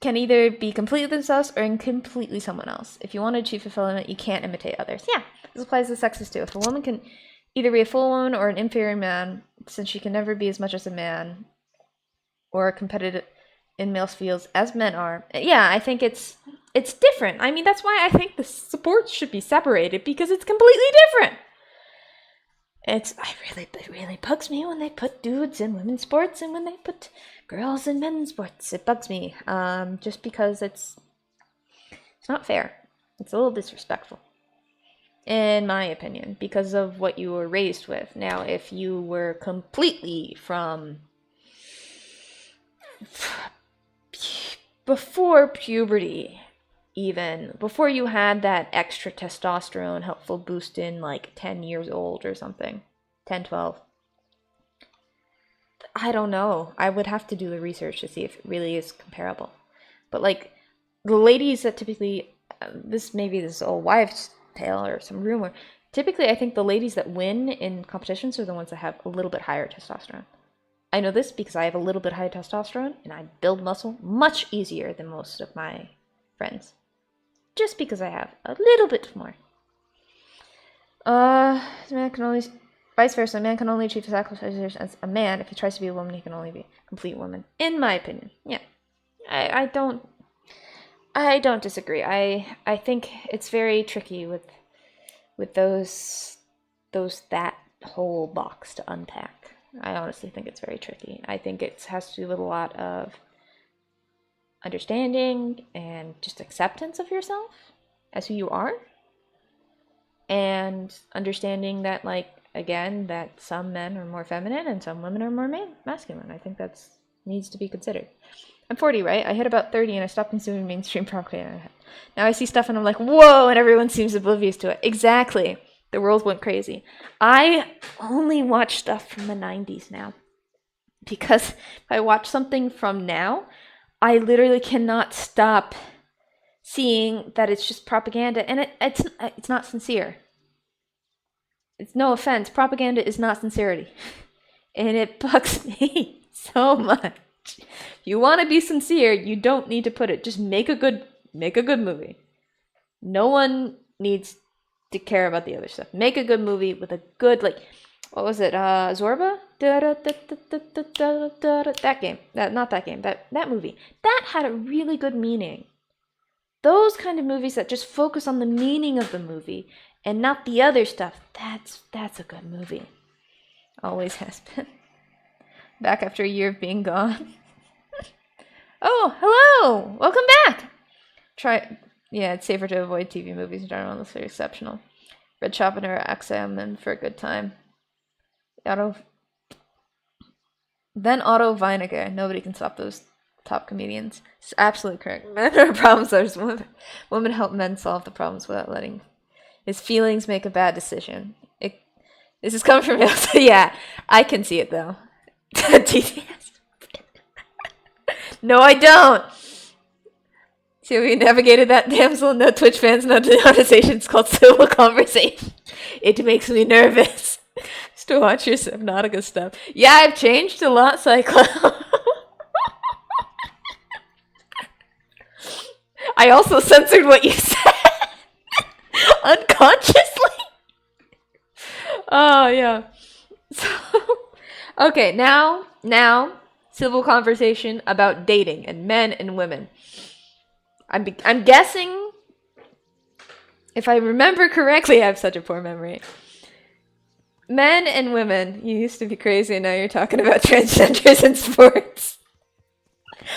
can either be completely themselves or completely someone else. If you want to achieve fulfillment, you can't imitate others. Yeah, this applies to sexes too. If a woman can either be a full woman or an inferior man, since she can never be as much as a man or competitive in male fields as men are. Yeah, I think it's different. I mean, that's why I think the sports should be separated, because it's completely different. It really bugs me when they put dudes in women's sports and when they put girls in men's sports. It bugs me, just because it's not fair. It's a little disrespectful, in my opinion, because of what you were raised with. Now, if you were completely from before puberty, even before you had that extra testosterone helpful boost in like 10 years old or something, 10, 12, I don't know. I would have to do the research to see if it really is comparable. But like the ladies that typically, this is old wives' tale or some rumor, typically I think the ladies that win in competitions are the ones that have a little bit higher testosterone. I know this because I have a little bit higher testosterone and I build muscle much easier than most of my friends. Just because I have a little bit more. Man can only, vice versa, a man can only achieve sacrifice as a man. If he tries to be a woman, he can only be a complete woman. In my opinion. Yeah. I don't disagree. I think it's very tricky with that whole box to unpack. I honestly think it's very tricky. I think it has to do with a lot of understanding and just acceptance of yourself as who you are, and understanding that, like, again, that some men are more feminine and some women are more masculine. I think that needs to be considered. I'm 40, right? I hit about 30 and I stopped consuming mainstream propaganda. Now I see stuff and I'm like, whoa, and everyone seems oblivious to it. Exactly. The world went crazy. I only watch stuff from the 90s now. because if I watch something from now, I literally cannot stop seeing that it's just propaganda, and it's not sincere. It's no offense, propaganda is not sincerity, and it bugs me so much. If you want to be sincere, you don't need to put it. Just make a good movie. No one needs to care about the other stuff. Make a good movie with a good, like, what was it? Zorba? That game. Not that game. That movie. That had a really good meaning. Those kind of movies that just focus on the meaning of the movie and not the other stuff. That's a good movie. Always has been. Back after a year of being gone. Oh, hello! Welcome back! Yeah, it's safer to avoid TV movies in general unless they're exceptional. Red Chopper XM in for a good time. Otto Weininger. Nobody can stop those top comedians. It's absolutely correct. Men are problem solvers. Women help men solve the problems without letting his feelings make a bad decision. This is coming from him. Yeah, I can see it though. No, I don't. See, we navigated that damsel. No Twitch fans, no conversations called civil conversation. It makes me nervous. Just to watch your Subnautica stuff. Yeah, I've changed a lot, Cyclone. I also censored what you said. Unconsciously. Oh, yeah. So, okay, now, civil conversation about dating and men and women. I'm guessing, if I remember correctly, I have such a poor memory. Men and women, you used to be crazy and now you're talking about transgenders in sports.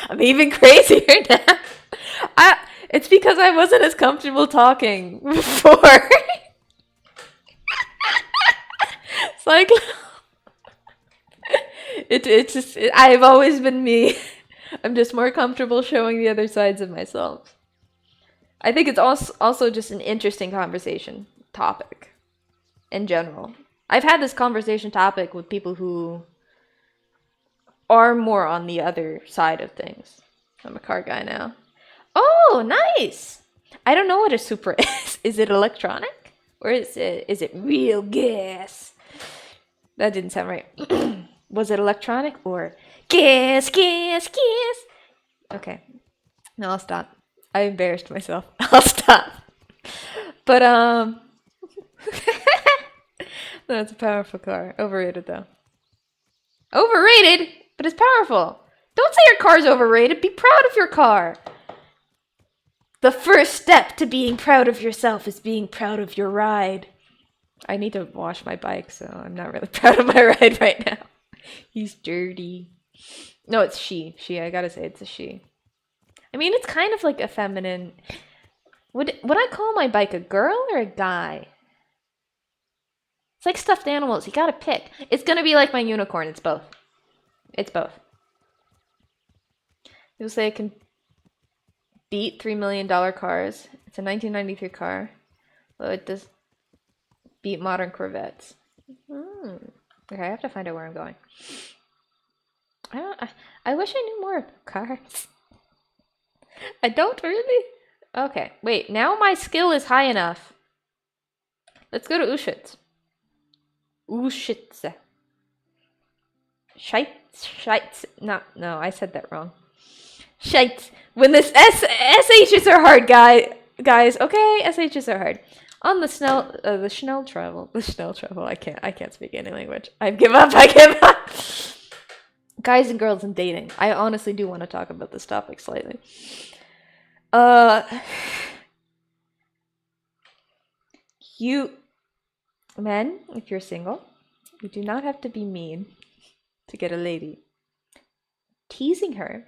I'm even crazier now. It's because I wasn't as comfortable talking before. It's like, I've always been me. I'm just more comfortable showing the other sides of myself. I think it's also just an interesting conversation topic in general. I've had this conversation topic with people who are more on the other side of things. I'm a car guy now. Oh, nice! I don't know what a Supra is. Is it electronic? Or is it real gas? That didn't sound right. Was it electronic or gas? Okay. No, I'll stop. I embarrassed myself. I'll stop. But, no, it's a powerful car. Overrated, though. Overrated? But it's powerful. Don't say your car's overrated. Be proud of your car. The first step to being proud of yourself is being proud of your ride. I need to wash my bike, so I'm not really proud of my ride right now. He's dirty. No, it's she. I gotta say it's a she. I mean, it's kind of like a feminine... Would I call my bike a girl or a guy? It's like stuffed animals. You gotta pick. It's gonna be like my unicorn. It's both. It's both. People say it can beat $3 million cars. It's a 1993 car. Well, it does beat modern Corvettes. Okay, I have to find out where I'm going. I wish I knew more about cars. I don't really. Okay, wait. Now my skill is high enough. Let's go to Ushitz. Ushitz. Scheitz. No, I said that wrong. Scheitz. When this SHs are hard, guys. Okay, SHs are hard. On the Schnell travel. I can't speak any language. I give up. Guys and girls and dating. I honestly do want to talk about this topic slightly. You men, if you're single, you do not have to be mean to get a lady. Teasing her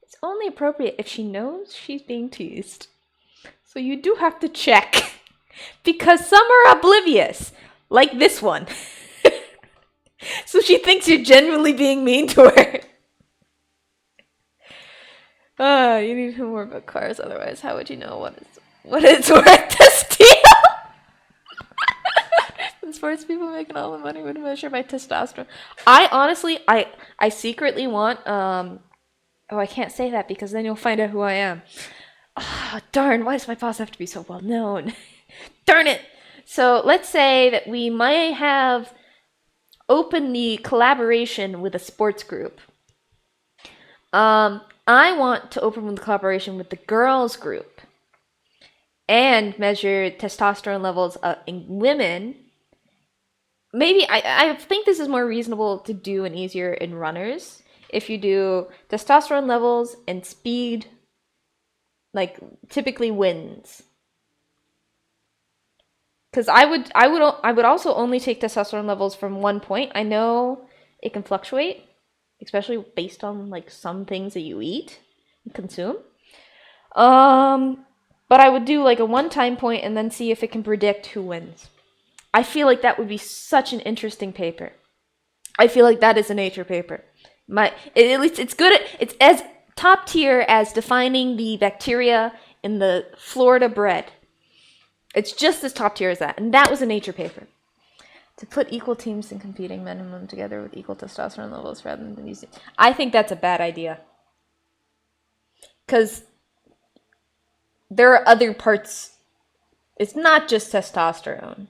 is only appropriate if she knows she's being teased. So you do have to check. Because some are oblivious, like this one. So she thinks you're genuinely being mean to her. You need to know more about cars, otherwise how would you know what it's worth to steal? And sports people making all the money would measure my testosterone. I honestly, I secretly want, oh, I can't say that because then you'll find out who I am. Oh, darn, why does my boss have to be so well known? Darn it! So let's say that we might have opened the collaboration with a sports group. I want to open the collaboration with the girls group and measure testosterone levels in women. Maybe I think this is more reasonable to do and easier in runners. If you do testosterone levels and speed, like typically wins. Because I would also only take testosterone levels from one point. I know it can fluctuate, especially based on like some things that you eat and consume. But I would do like a one-time point and then see if it can predict who wins. I feel like that would be such an interesting paper. I feel like that is a Nature paper. At least it's good. It's as top tier as defining the bacteria in the Florida bread. It's just as top tier as that, and that was a Nature paper. To put equal teams in competing men and women together with equal testosterone levels rather than using... I think that's a bad idea. Because there are other parts. It's not just testosterone.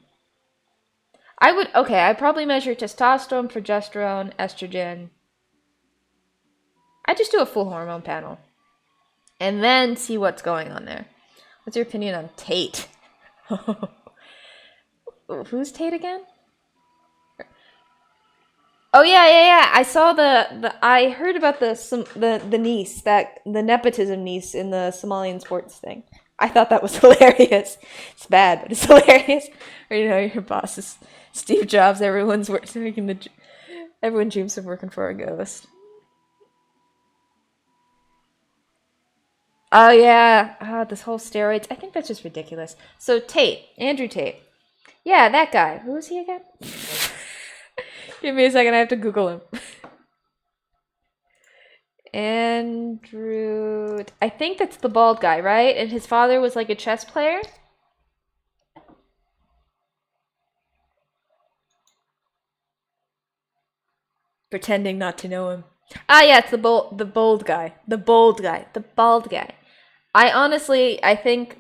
I'd probably measure testosterone, progesterone, estrogen. I'd just do a full hormone panel. And then see what's going on there. What's your opinion on Tate? Who's Tate again? Oh yeah. I saw I heard about the niece, the nepotism niece in the Somalian sports thing. I thought that was hilarious. It's bad, but it's hilarious. Or your boss is Steve Jobs. Everyone dreams of working for a ghost. Oh yeah, this whole steroids. I think that's just ridiculous. So Tate, Andrew Tate. Yeah, that guy. Who is he again? Give me a second, I have to Google him. Andrew... I think that's the bald guy, right? And his father was like a chess player? Pretending not to know him. Ah, yeah, it's the bald guy. The bald guy. I think...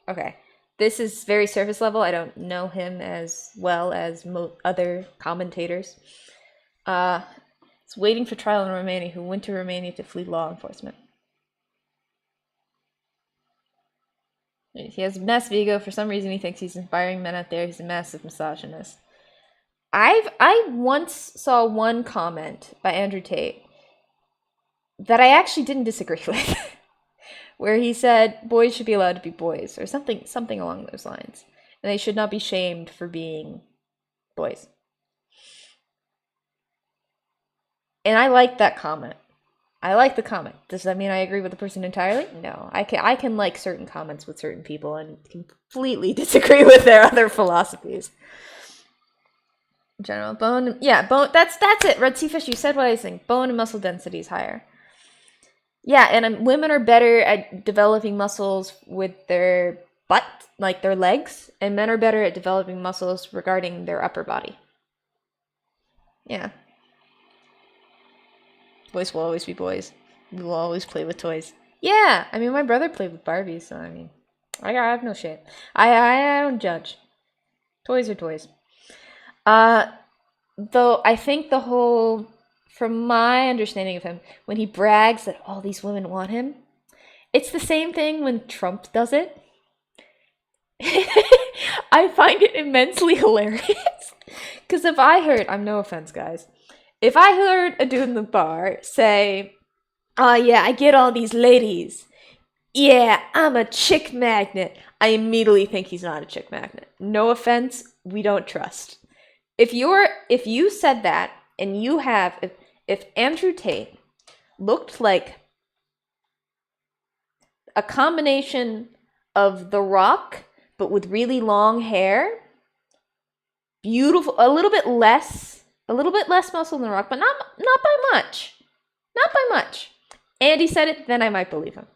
Okay. This is very surface level. I don't know him as well as other commentators. He's waiting for trial in Romania, who went to Romania to flee law enforcement. He has massive ego. For some reason, he thinks he's inspiring men out there. He's a massive misogynist. I once saw one comment by Andrew Tate that I actually didn't disagree with, where he said boys should be allowed to be boys, or something along those lines, and they should not be shamed for being boys. And I like that comment. I like the comment. Does that mean I agree with the person entirely? No. I can like certain comments with certain people and completely disagree with their other philosophies. General bone, yeah, bone. That's it. Red Sea Fish, you said what I think. Bone and muscle density is higher. Yeah, and women are better at developing muscles with their butt, like their legs, and men are better at developing muscles regarding their upper body. Yeah. Boys will always be boys. We will always play with toys. Yeah, I mean, my brother played with Barbies, so I mean, I have no shame. I don't judge. Toys are toys. Though I think from my understanding of him, when he brags that all these women want him, it's the same thing when Trump does it. I find it immensely hilarious. Because if I heard, no offense, guys, if I heard a dude in the bar say, "Oh yeah, I get all these ladies. Yeah, I'm a chick magnet," I immediately think he's not a chick magnet. No offense, we don't trust. If you said that, and if Andrew Tate looked like a combination of The Rock, but with really long hair, beautiful, a little bit less muscle than The Rock, but not by much. Not by much. And he said it, then I might believe him.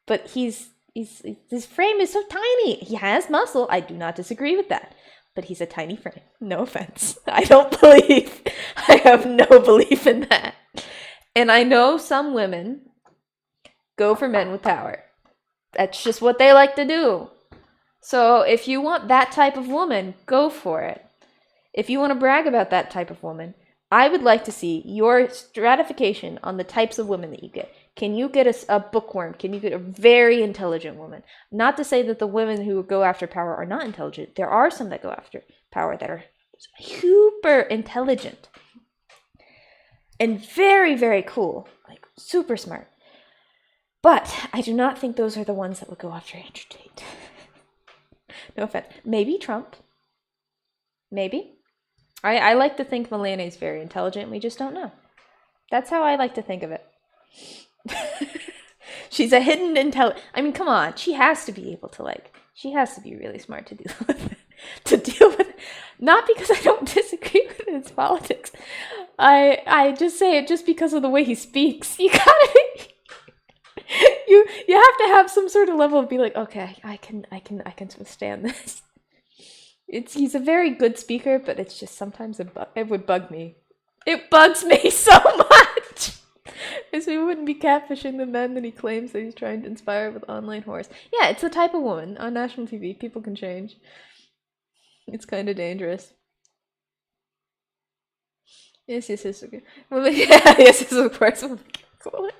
But his frame is so tiny. He has muscle. I do not disagree with that. but he's a tiny frame. No offense. I have no belief in that. And I know some women go for men with power. That's just what they like to do. So if you want that type of woman, go for it. If you want to brag about that type of woman, I would like to see your stratification on the types of women that you get. Can you get a bookworm? Can you get a very intelligent woman? Not to say that the women who go after power are not intelligent. There are some that go after power that are super intelligent and very, very cool, like super smart. But I do not think those are the ones that would go after Andrew Tate. No offense. Maybe Trump. Maybe. I like to think Melania is very intelligent. We just don't know. That's how I like to think of it. She's a hidden intelligence. I mean, come on. She has to be able to, she has to be really smart to deal with it. To deal with it. Not because I don't disagree with his politics. I just say it just because of the way he speaks. You gotta... you have to have some sort of level of be like, okay, I can withstand this. He's a very good speaker, but it's just sometimes it would bug me. It bugs me so much. Because he wouldn't be catfishing the men that he claims that he's trying to inspire with online horrors. Yeah, it's the type of woman on national TV. People can change. It's kind of dangerous. Yes, okay. Well, yeah, yes, of course. Cool.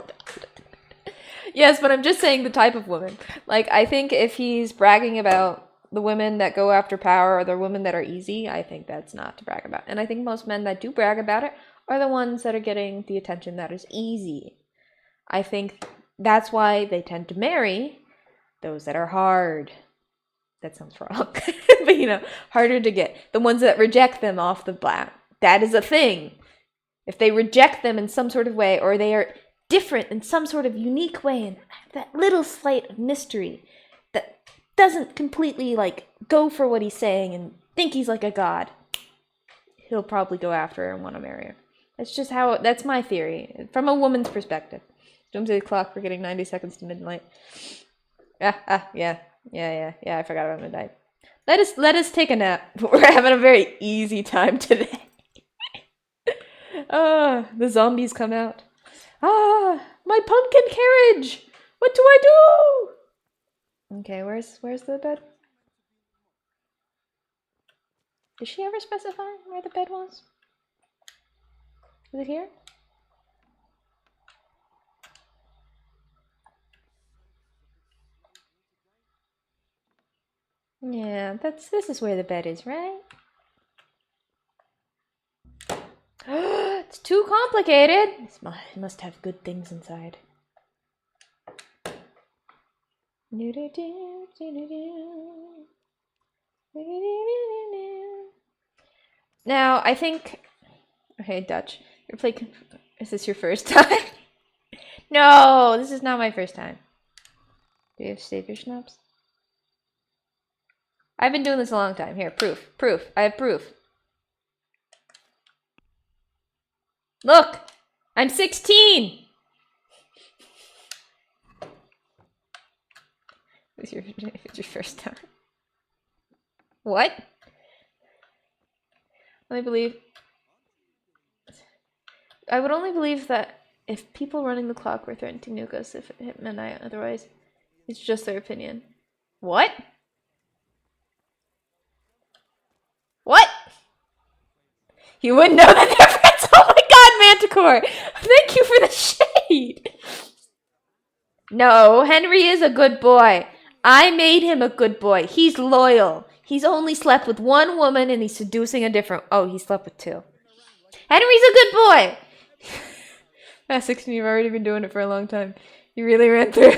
Yes, but I'm just saying the type of woman. I think if he's bragging about the women that go after power or the women that are easy, I think that's not to brag about. And I think most men that do brag about it are the ones that are getting the attention that is easy. I think that's why they tend to marry those that are hard. That sounds wrong. But, harder to get. The ones that reject them off the bat. That is a thing. If they reject them in some sort of way, or they are different in some sort of unique way, and that little slight of mystery that doesn't completely go for what he's saying and think he's like a god, he'll probably go after her and want to marry her. That's my theory from a woman's perspective. Doomsday Clock, we're getting 90 seconds to midnight. Yeah, I forgot about midnight. Let us take a nap. We're having a very easy time today. The zombies come out. My pumpkin carriage! What do I do? Okay, where's the bed? Did she ever specify where the bed was? Is it here? Yeah, this is where the bed is, right? It's too complicated. It must have good things inside. Now, I think... Okay, Dutch. Is this your first time? No, this is not my first time. Do you have savior schnapps? I've been doing this a long time. Here, proof. I have proof. Look! I'm 16! It's your first time. What? I would only believe that if people running the clock were threatening to nuke us if it hit midnight, otherwise it's just their opinion. What? What? You wouldn't know the difference? Oh my god, Manticore! Thank you for the shade! No, Henry is a good boy. I made him a good boy. He's loyal. He's only slept with one woman and he's seducing a different... Oh, he slept with two. Henry's a good boy! At 16, you've already been doing it for a long time. You really ran through.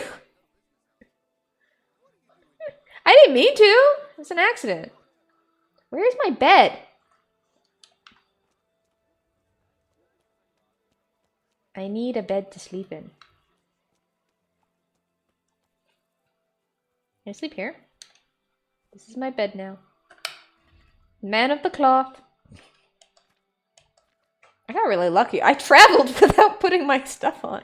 I didn't mean to. It's an accident. Where's my bed? I need a bed to sleep in. Can I sleep here? This is my bed now. Man of the cloth. I got really lucky. I traveled without putting my stuff on.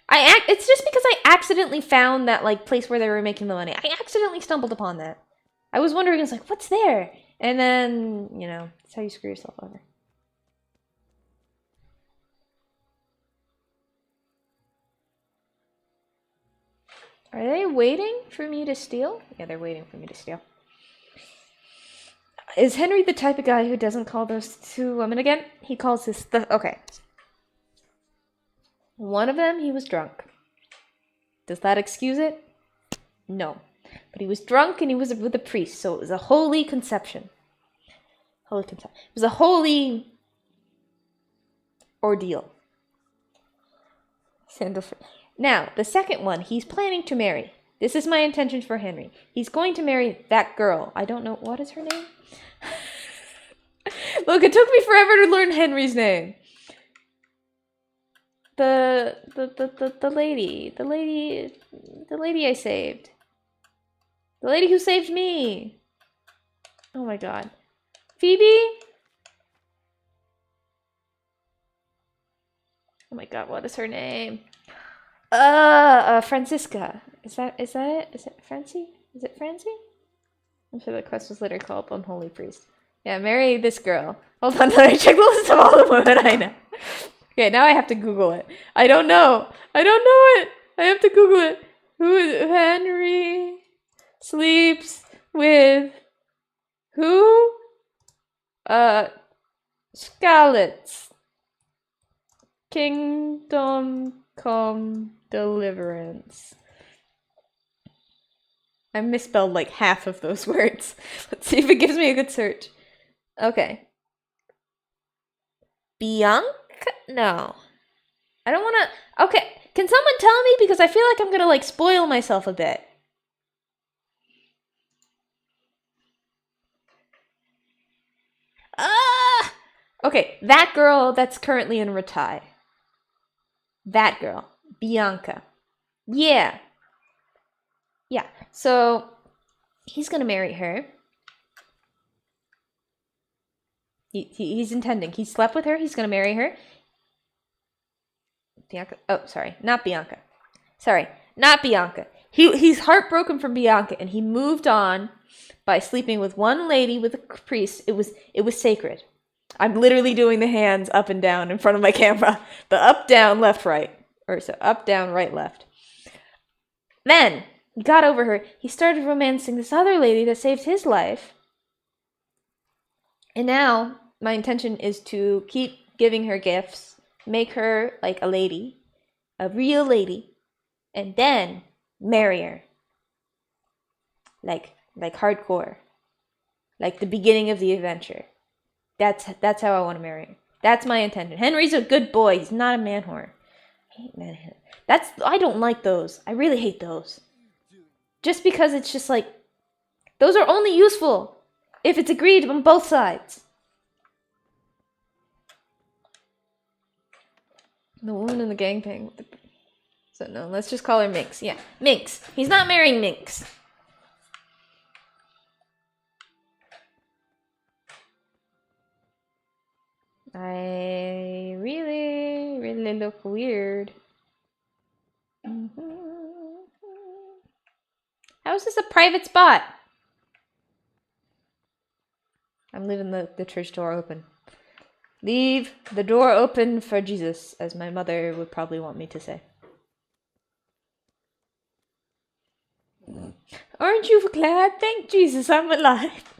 It's just because I accidentally found that like place where they were making the money. I accidentally stumbled upon that. I was wondering, I was like, what's there? And then, you know, that's how you screw yourself over. Are they waiting for me to steal? Yeah, they're waiting for me to steal. Is Henry the type of guy who doesn't call those two women again? He calls this the... Okay. One of them, he was drunk. Does that excuse it? No. But he was drunk and he was with a priest, so it was a holy conception. Holy conception. It was a holy ordeal. Now, the second one, he's planning to marry. This is my intention for Henry. He's going to marry that girl. I don't know. What is her name? Look, it took me forever to learn Henry's name. The lady I saved. The lady who saved me. Oh my god. Phoebe? Oh my god, what is her name? Francisca. Is that it? Is it Francie? Is it Francie? I'm sure the quest was later called Unholy Priest. Yeah, marry this girl. Hold on, let me check the list of all the women I know. Okay, now I have to Google it. I don't know it. I have to Google it. Who is Henry sleeps with who? Scarlett. Kingdom Come Deliverance. I misspelled like half of those words. Let's see if it gives me a good search. Okay. Bianca? No. I don't want to... Okay, can someone tell me? Because I feel like I'm going to like spoil myself a bit. Ah! Okay, that girl that's currently in Ratai. That girl. Bianca. Yeah. Yeah, so he's gonna marry her. He's intending. He slept with her. He's gonna marry her. Bianca. Oh, sorry, not Bianca. Sorry, not Bianca. He's heartbroken from Bianca, and he moved on by sleeping with one lady with a priest. It was sacred. I'm literally doing the hands up and down in front of my camera. The up, down, left, right, or so up, down, right, left. Then he got over her. He started romancing this other lady that saved his life. And now my intention is to keep giving her gifts, make her like a lady, a real lady, and then marry her. Like hardcore. Like the beginning of the adventure. That's how I want to marry her. That's my intention. Henry's a good boy. He's not a man whore. I hate man whore. I don't like those. I really hate those. Just because it's just like, those are only useful if it's agreed on both sides. The woman in the gangbang. So no, let's just call her Minx. Yeah, Minx. He's not marrying Minx. I really, really look weird. How is this a private spot? I'm leaving the church door open. Leave the door open for Jesus, as my mother would probably want me to say. Aren't you glad? Thank Jesus I'm alive.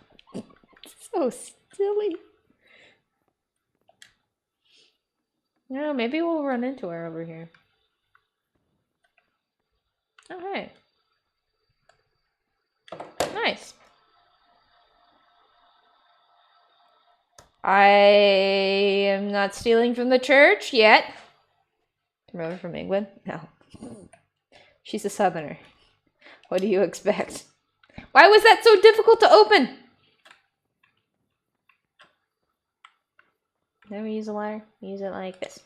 So silly. No, maybe we'll run into her over here. Oh, hey. Nice. I am not stealing from the church yet. Remember from England? No. She's a southerner. What do you expect? Why was that so difficult to open? Never use a liar. Use it like this.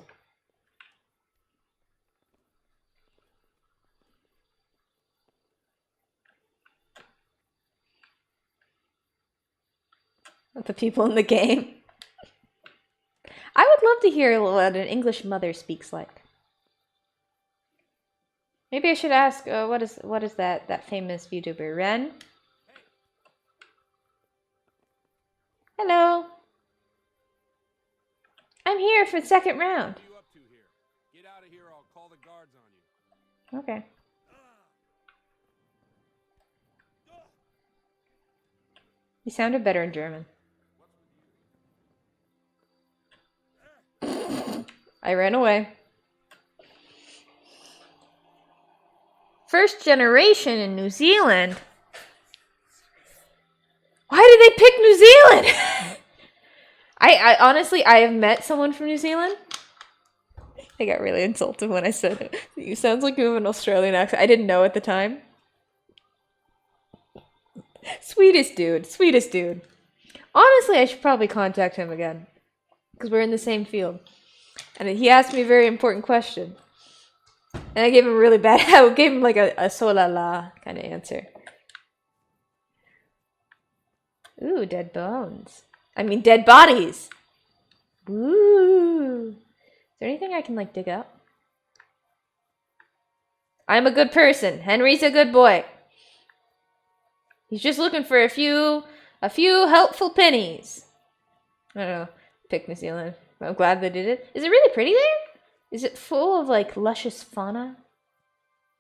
The people in the game. I would love to hear what an English mother speaks like. Maybe I should ask, what is that famous VTuber? Ren? Hello. I'm here for the second round. What are you up to here? Get out of here or I'll call the guards on you. Okay. You sounded better in German. I ran away. First generation in New Zealand? Why did they pick New Zealand? I honestly, I have met someone from New Zealand. I got really insulted when I said it. You sounds like you have an Australian accent. I didn't know at the time. Sweetest dude. Sweetest dude. Honestly, I should probably contact him again. Because we're in the same field. And he asked me a very important question. And I gave him really bad. I gave him like a so la la kind of answer. Ooh, dead bones. I mean, dead bodies. Ooh. Is there anything I can like dig up? I'm a good person. Henry's a good boy. He's just looking for a few helpful pennies. I don't know. Pick New Zealand. I'm glad they did it. Is it really pretty there? Is it full of like luscious fauna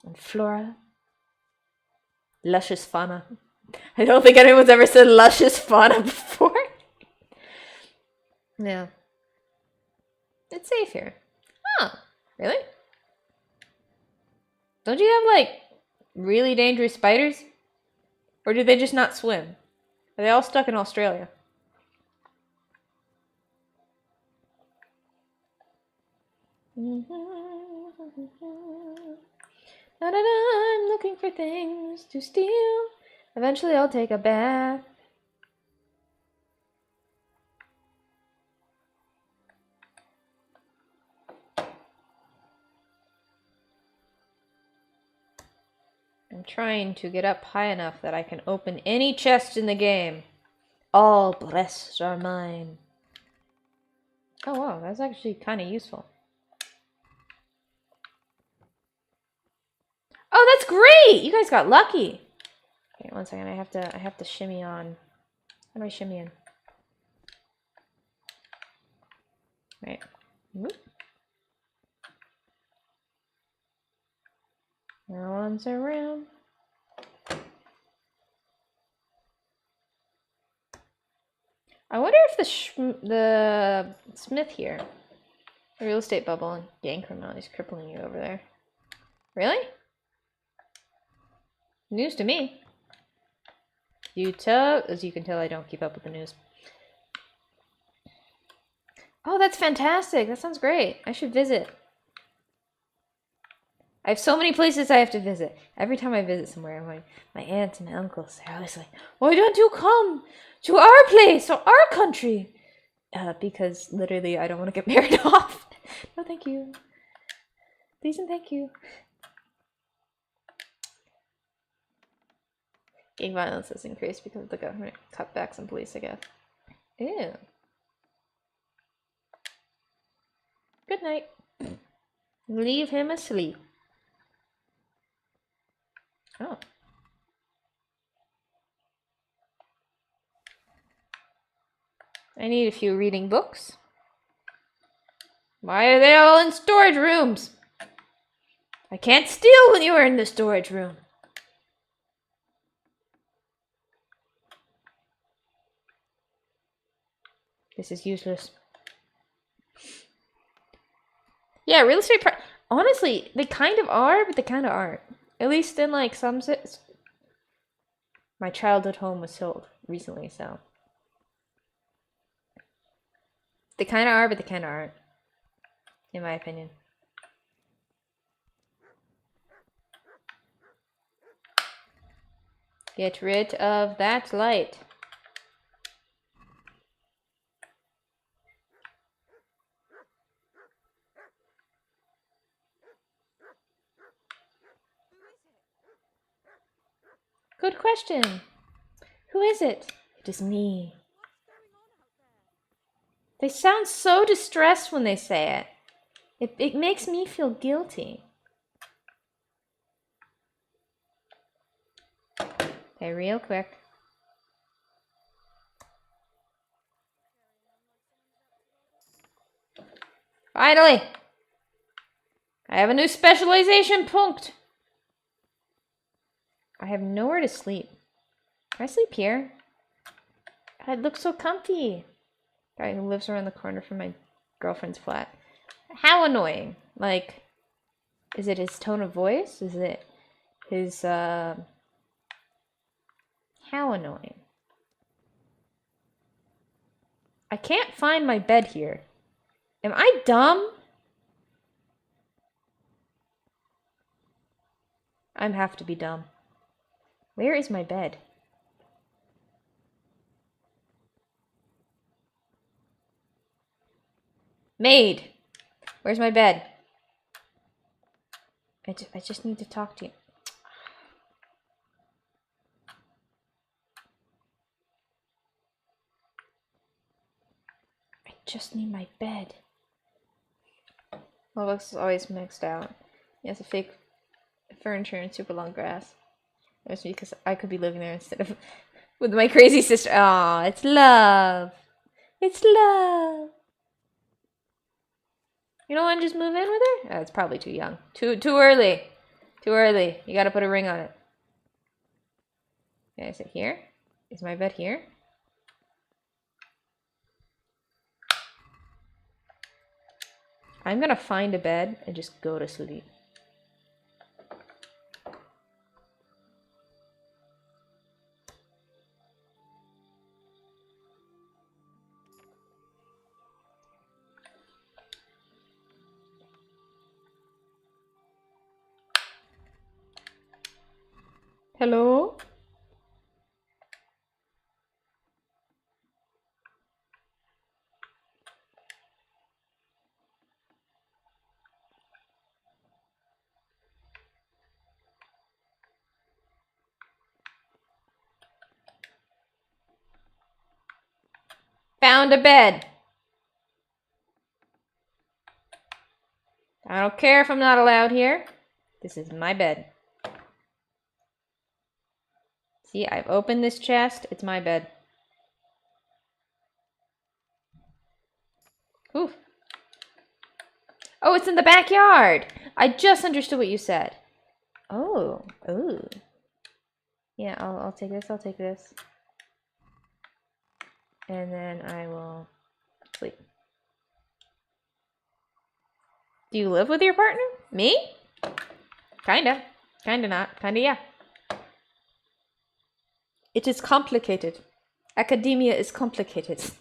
and flora? Luscious fauna. I don't think anyone's ever said luscious fauna before. Yeah. It's safe here. Oh, really? Don't you have like really dangerous spiders? Or do they just not swim? Are they all stuck in Australia? I'm looking for things to steal. Eventually I'll take a bath. I'm trying to get up high enough that I can open any chest in the game. All breasts are mine. Oh wow, that's actually kind of useful. Oh, that's great! You guys got lucky. Okay, 1 second. I have to shimmy on. How do I shimmy in? Right. Whoop. No one's around. I wonder if the smith here, the real estate bubble in gang criminality is crippling you over there. Really? News to me. As you can tell, I don't keep up with the news. Oh, that's fantastic. That sounds great. I should visit. I have so many places I have to visit. Every time I visit somewhere, my aunts and my uncles, they're always like, why don't you come to our place or our country? Because literally I don't want to get married off. No, thank you. Please and thank you. Gang violence has increased because the government cut back some police, I guess. Ew. Good night. Leave him asleep. Oh. I need a few reading books. Why are they all in storage rooms? I can't steal when you are in the storage room. This is useless. Yeah, real estate honestly, they kind of are, but they kind of aren't. At least in like some my childhood home was sold recently, so they kind of are, but they kind of aren't, in my opinion. Get rid of that light. Good question. Who is it? It is me. They sound so distressed when they say it. It makes me feel guilty. Okay, real quick. Finally! I have a new specialization punkt! I have nowhere to sleep. Can I sleep here? God, it looks so comfy. Guy who lives around the corner from my girlfriend's flat. How annoying. Like, is it his tone of voice? Is it his, How annoying. I can't find my bed here. Am I dumb? I have to be dumb. Where is my bed? Maid! Where's my bed? I just need to talk to you. I just need my bed. Well, looks is always mixed out. Yes, a fake furniture and super long grass. That's because I could be living there instead of with my crazy sister. Aw, it's love. It's love. You don't want to just move in with her? Oh, it's probably too young. Too early. Too early. You gotta put a ring on it. Okay, is it here? Is my bed here? I'm gonna find a bed and just go to sleep. Hello? Found a bed. I don't care if I'm not allowed here. This is my bed. See, I've opened this chest. It's my bed. Oof. Oh, it's in the backyard. I just understood what you said. Oh, ooh. Yeah, I'll take this. I'll take this. And then I will sleep. Do you live with your partner? Me? Kinda. Kinda not. Kinda yeah. It is complicated. Academia is complicated.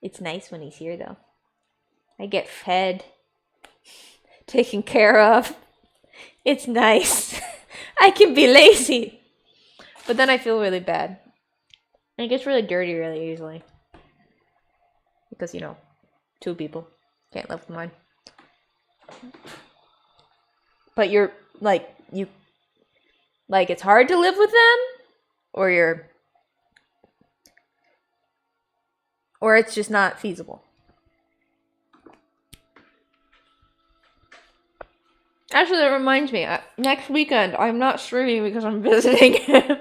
It's nice when he's here, though. I get fed, taken care of. It's nice. I can be lazy. But then I feel really bad. And it gets really dirty really easily. Because, you know, two people can't live with mine. But you're, like, it's hard to live with them? Or it's just not feasible. Actually, that reminds me. Next weekend, I'm not streaming because I'm visiting him.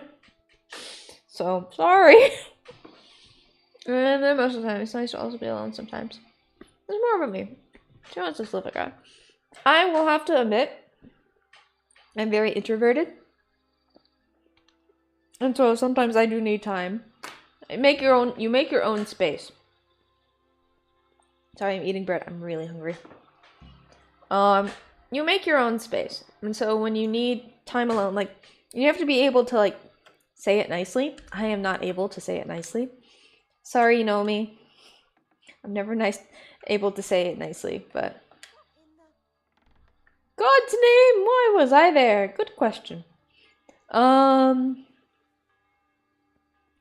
So, sorry. And then most of the time, it's nice to also be alone sometimes. It's more about me. She wants to live like that. I will have to admit, I'm very introverted. And so sometimes I do need time. You make your own space. Sorry, I'm eating bread. I'm really hungry. You make your own space. And so when you need time alone, like, you have to be able to, like, say it nicely. I am not able to say it nicely. Sorry, you know me. I'm never able to say it nicely, but... God's name, why was I there? Good question. I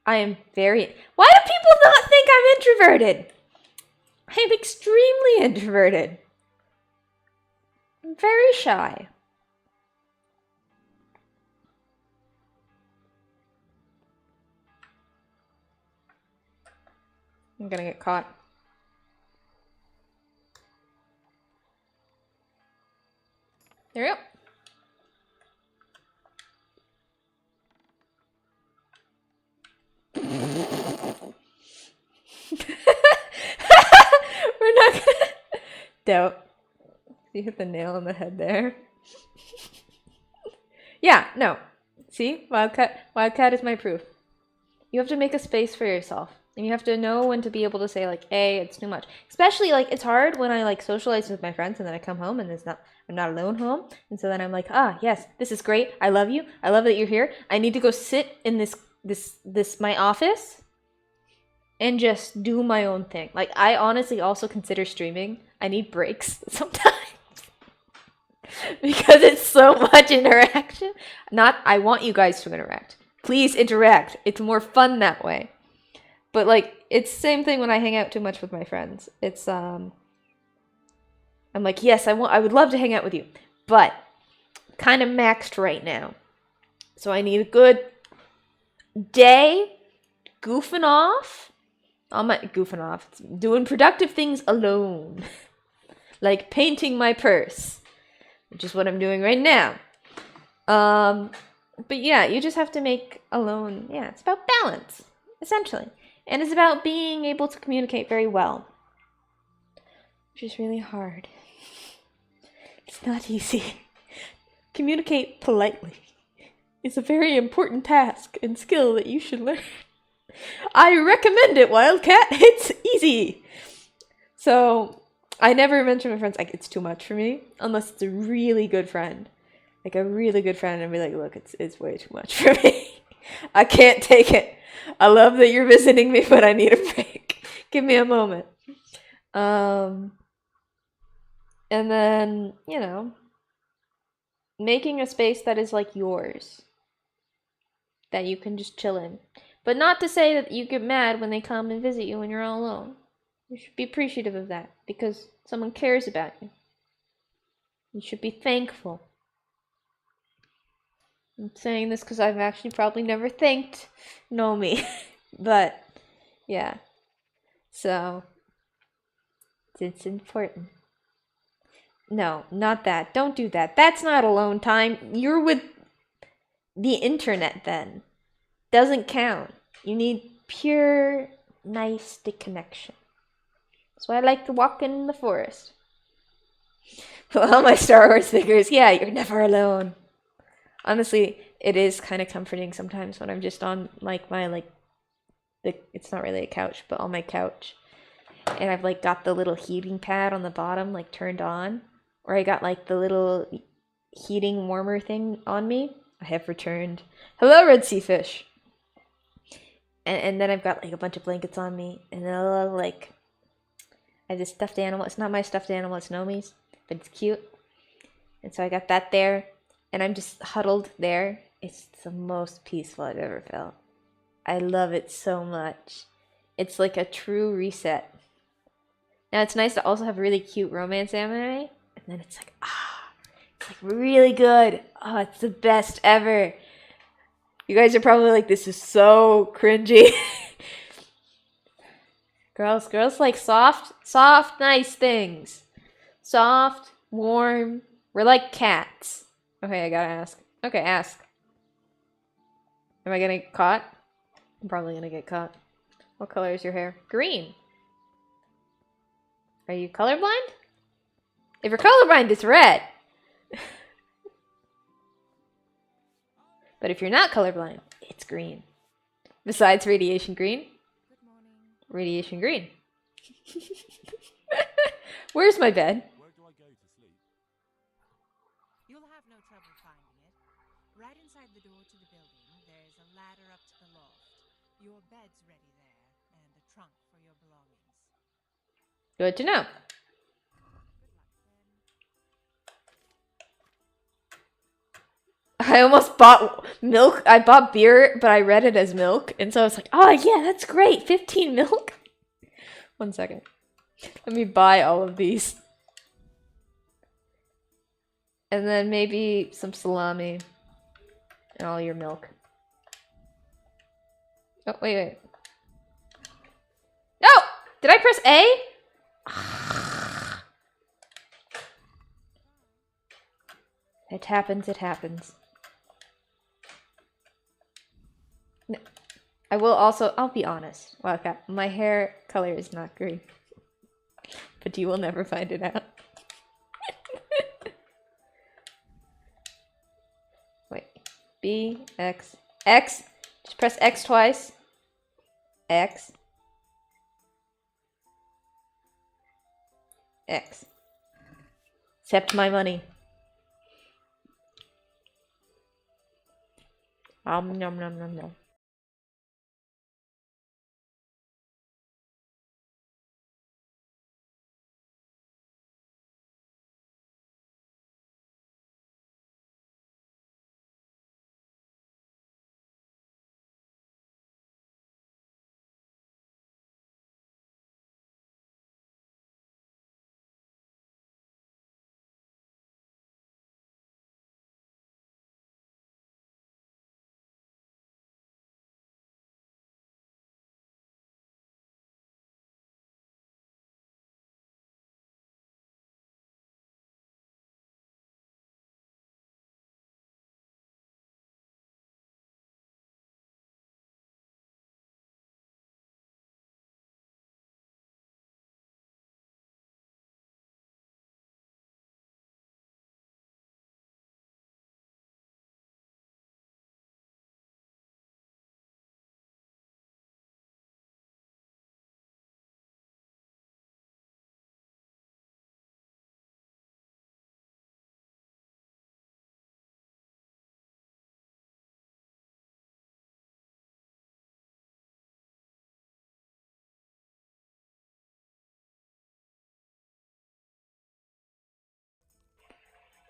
am very... Why do people not think I'm introverted? I am extremely introverted. I'm very shy. I'm gonna get caught. There we go. Doubt. You hit the nail on the head there. Yeah, no. See? Wildcat is my proof. You have to make a space for yourself. And you have to know when to be able to say, like, hey, it's too much. Especially, like, it's hard when I, like, socialize with my friends and then I come home and I'm not alone home. And so then I'm like, ah, yes, this is great. I love you. I love that you're here. I need to go sit in my office and just do my own thing. Like, I honestly also consider streaming. I need breaks sometimes. Because it's so much interaction. I want you guys to interact. Please interact. It's more fun that way. But like, it's the same thing when I hang out too much with my friends. It's I'm like, yes, I would love to hang out with you, but kind of maxed right now. So I need a good day goofing off. Doing productive things alone. Like painting my purse, which is what I'm doing right now. But yeah, you just have to make alone. Yeah, it's about balance, essentially. And it's about being able to communicate very well, which is really hard. It's not easy. Communicate politely. It's a very important task and skill that you should learn. I recommend it, Wildcat. It's easy. So I never mention to my friends, like, it's too much for me, unless it's a really good friend. Like a really good friend, and be like, look, it's way too much for me. I can't take it. I love that you're visiting me, but I need a break. Give me a moment. And then, you know, making a space that is like yours, that you can just chill in. But not to say that you get mad when they come and visit you when you're all alone. You should be appreciative of that, because someone cares about you. You should be thankful. I'm saying this because I've actually probably never thanked Nomi. But, yeah. So, it's important. No, not that. Don't do that. That's not alone time. You're with the internet then. Doesn't count. You need pure, nice stick connection. That's why I like to walk in the forest. With all my Star Wars figures, yeah, you're never alone. Honestly, it is kind of comforting sometimes when I'm just on, like, my, it's not really a couch, but on my couch. And I've, like, got the little heating pad on the bottom, like, turned on. Or I got, like, the little heating warmer thing on me. I have returned. Hello, red sea fish! And then I've got, like, a bunch of blankets on me. And then I have this stuffed animal. It's not my stuffed animal, it's Nomi's. But it's cute. And so I got that there. And I'm just huddled there. It's the most peaceful I've ever felt. I love it so much. It's like a true reset. Now it's nice to also have really cute romance anime. And then it's like, it's like really good. Oh, it's the best ever. You guys are probably like, this is so cringy. Girls like soft, nice things. Soft, warm. We're like cats. Okay, I gotta ask. Okay, ask. Am I gonna get caught? I'm probably gonna get caught. What color is your hair? Green. Are you colorblind? If you're colorblind, it's red. But if you're not colorblind, it's green. Besides radiation green. Good morning. Radiation green. Where's my bed? Where do I go to sleep? You'll have no trouble finding it. Right inside the door to the building, there's a ladder up to the loft. Your bed's ready there, and a trunk for your belongings. Good to know. Good luck, then. I almost bought milk. I bought beer, but I read it as milk. And so I was like, oh, yeah, that's great. 15 milk? 1 second. Let me buy all of these. And then maybe some salami. And all your milk. Oh, wait. No! Did I press A? It happens. No. I'll be honest. Wildcat, my hair color is not green. But you will never find it out. B, X, X. Just press X twice. X. X. Accept my money. Nom nom nom nom.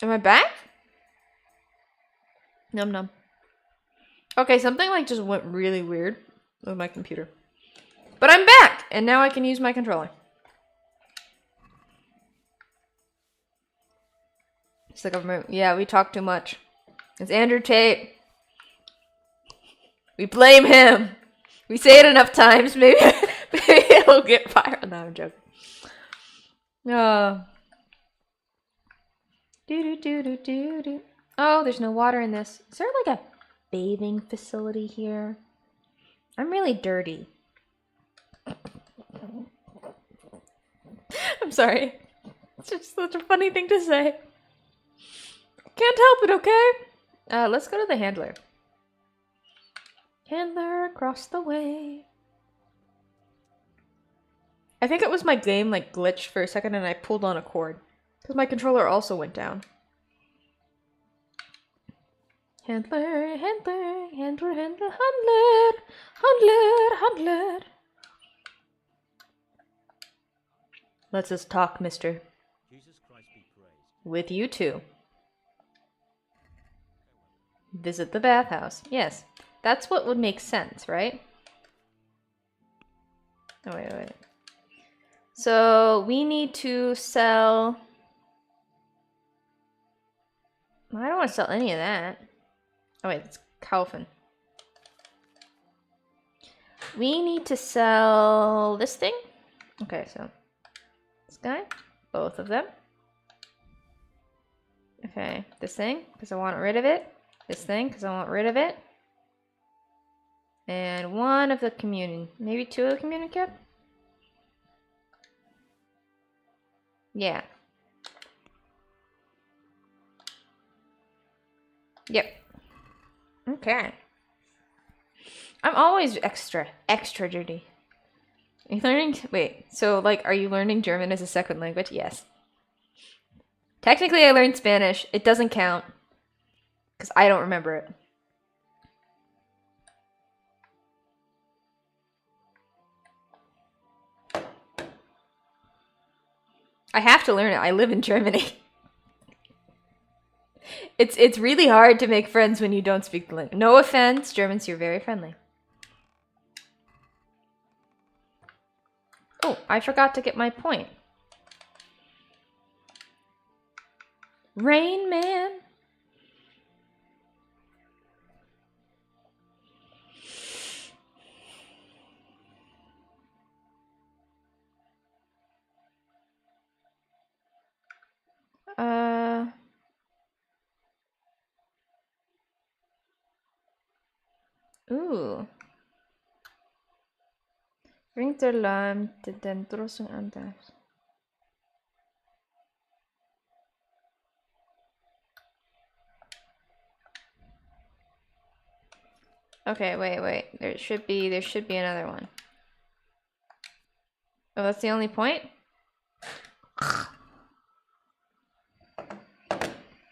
Am I back? Num num. Okay, something like just went really weird with my computer. But I'm back! And now I can use my controller. It's the government. Yeah, we talk too much. It's Andrew Tate. We blame him. We say it enough times, maybe it'll get fired. No, I'm joking. Oh, there's no water in this. Is there like a bathing facility here? I'm really dirty. I'm sorry. It's just such a funny thing to say. Can't help it, okay? Let's go to the handler. Handler across the way. I think it was my game like glitched for a second and I pulled on a cord. Because my controller also went down. Handler, handler, handler, handler, handler, handler, handler. Let's just talk, mister. Jesus Christ be praised. With you too. Visit the bathhouse. Yes, that's what would make sense, right? Oh, wait. So, we need to sell... I don't want to sell any of that. Oh, wait, it's Kaufen. We need to sell this thing. Okay, so this guy, both of them. Okay, this thing, because I want rid of it. This thing, because I want rid of it. And one of the communion. Maybe two of the communion cap? Yeah. Yep. Okay. I'm always extra dirty. Are you learning? Wait, so like, are you learning German as a second language? Yes. Technically, I learned Spanish. It doesn't count. Because I don't remember it. I have to learn it. I live in Germany. It's really hard to make friends when you don't speak the language. No offense, Germans, you're very friendly. Oh, I forgot to get my point. Rain Man. Ooh. Bring the lamp den draußen anders. Okay, wait. There should be another one. Oh, that's the only point?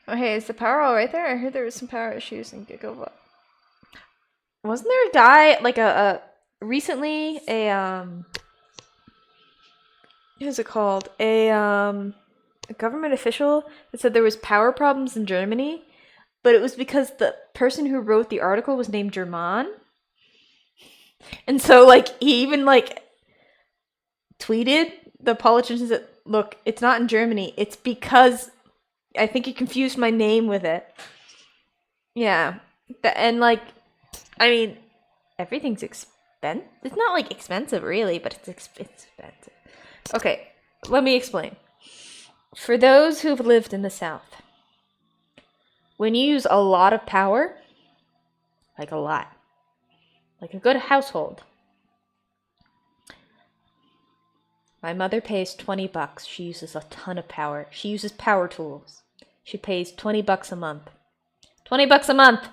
Okay, is the power all right there? I heard there was some power issues in Gigawatt. Wasn't there a guy, like recently, what is it called? A government official that said there was power problems in Germany, but it was because the person who wrote the article was named German. And so, like, he even, like, tweeted the politicians that, look, it's not in Germany. It's because I think he confused my name with it. Yeah. And, like, I mean, everything's expensive. It's not, like, expensive, really, but it's expensive. Okay, let me explain. For those who've lived in the South, when you use a lot of power, like a lot, like a good household, my mother pays $20. She uses a ton of power. She uses power tools. She pays $20 a month. $20 a month!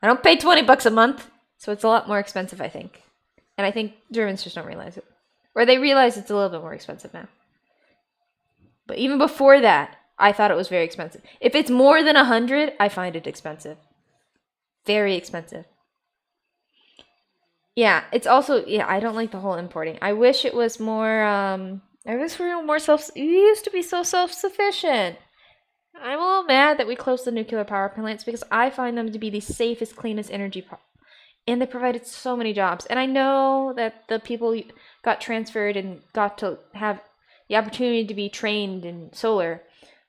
I don't pay $20 a month, so it's a lot more expensive, I think. And I think Germans just don't realize it. Or they realize it's a little bit more expensive now. But even before that, I thought it was very expensive. If it's more than 100, I find it expensive. Very expensive. Yeah, it's also, yeah, I don't like the whole importing. I wish it was more, I wish we were more we used to be so self-sufficient. I'm a little mad that we closed the nuclear power plants because I find them to be the safest, cleanest energy and they provided so many jobs. And I know that the people got transferred and got to have the opportunity to be trained in solar,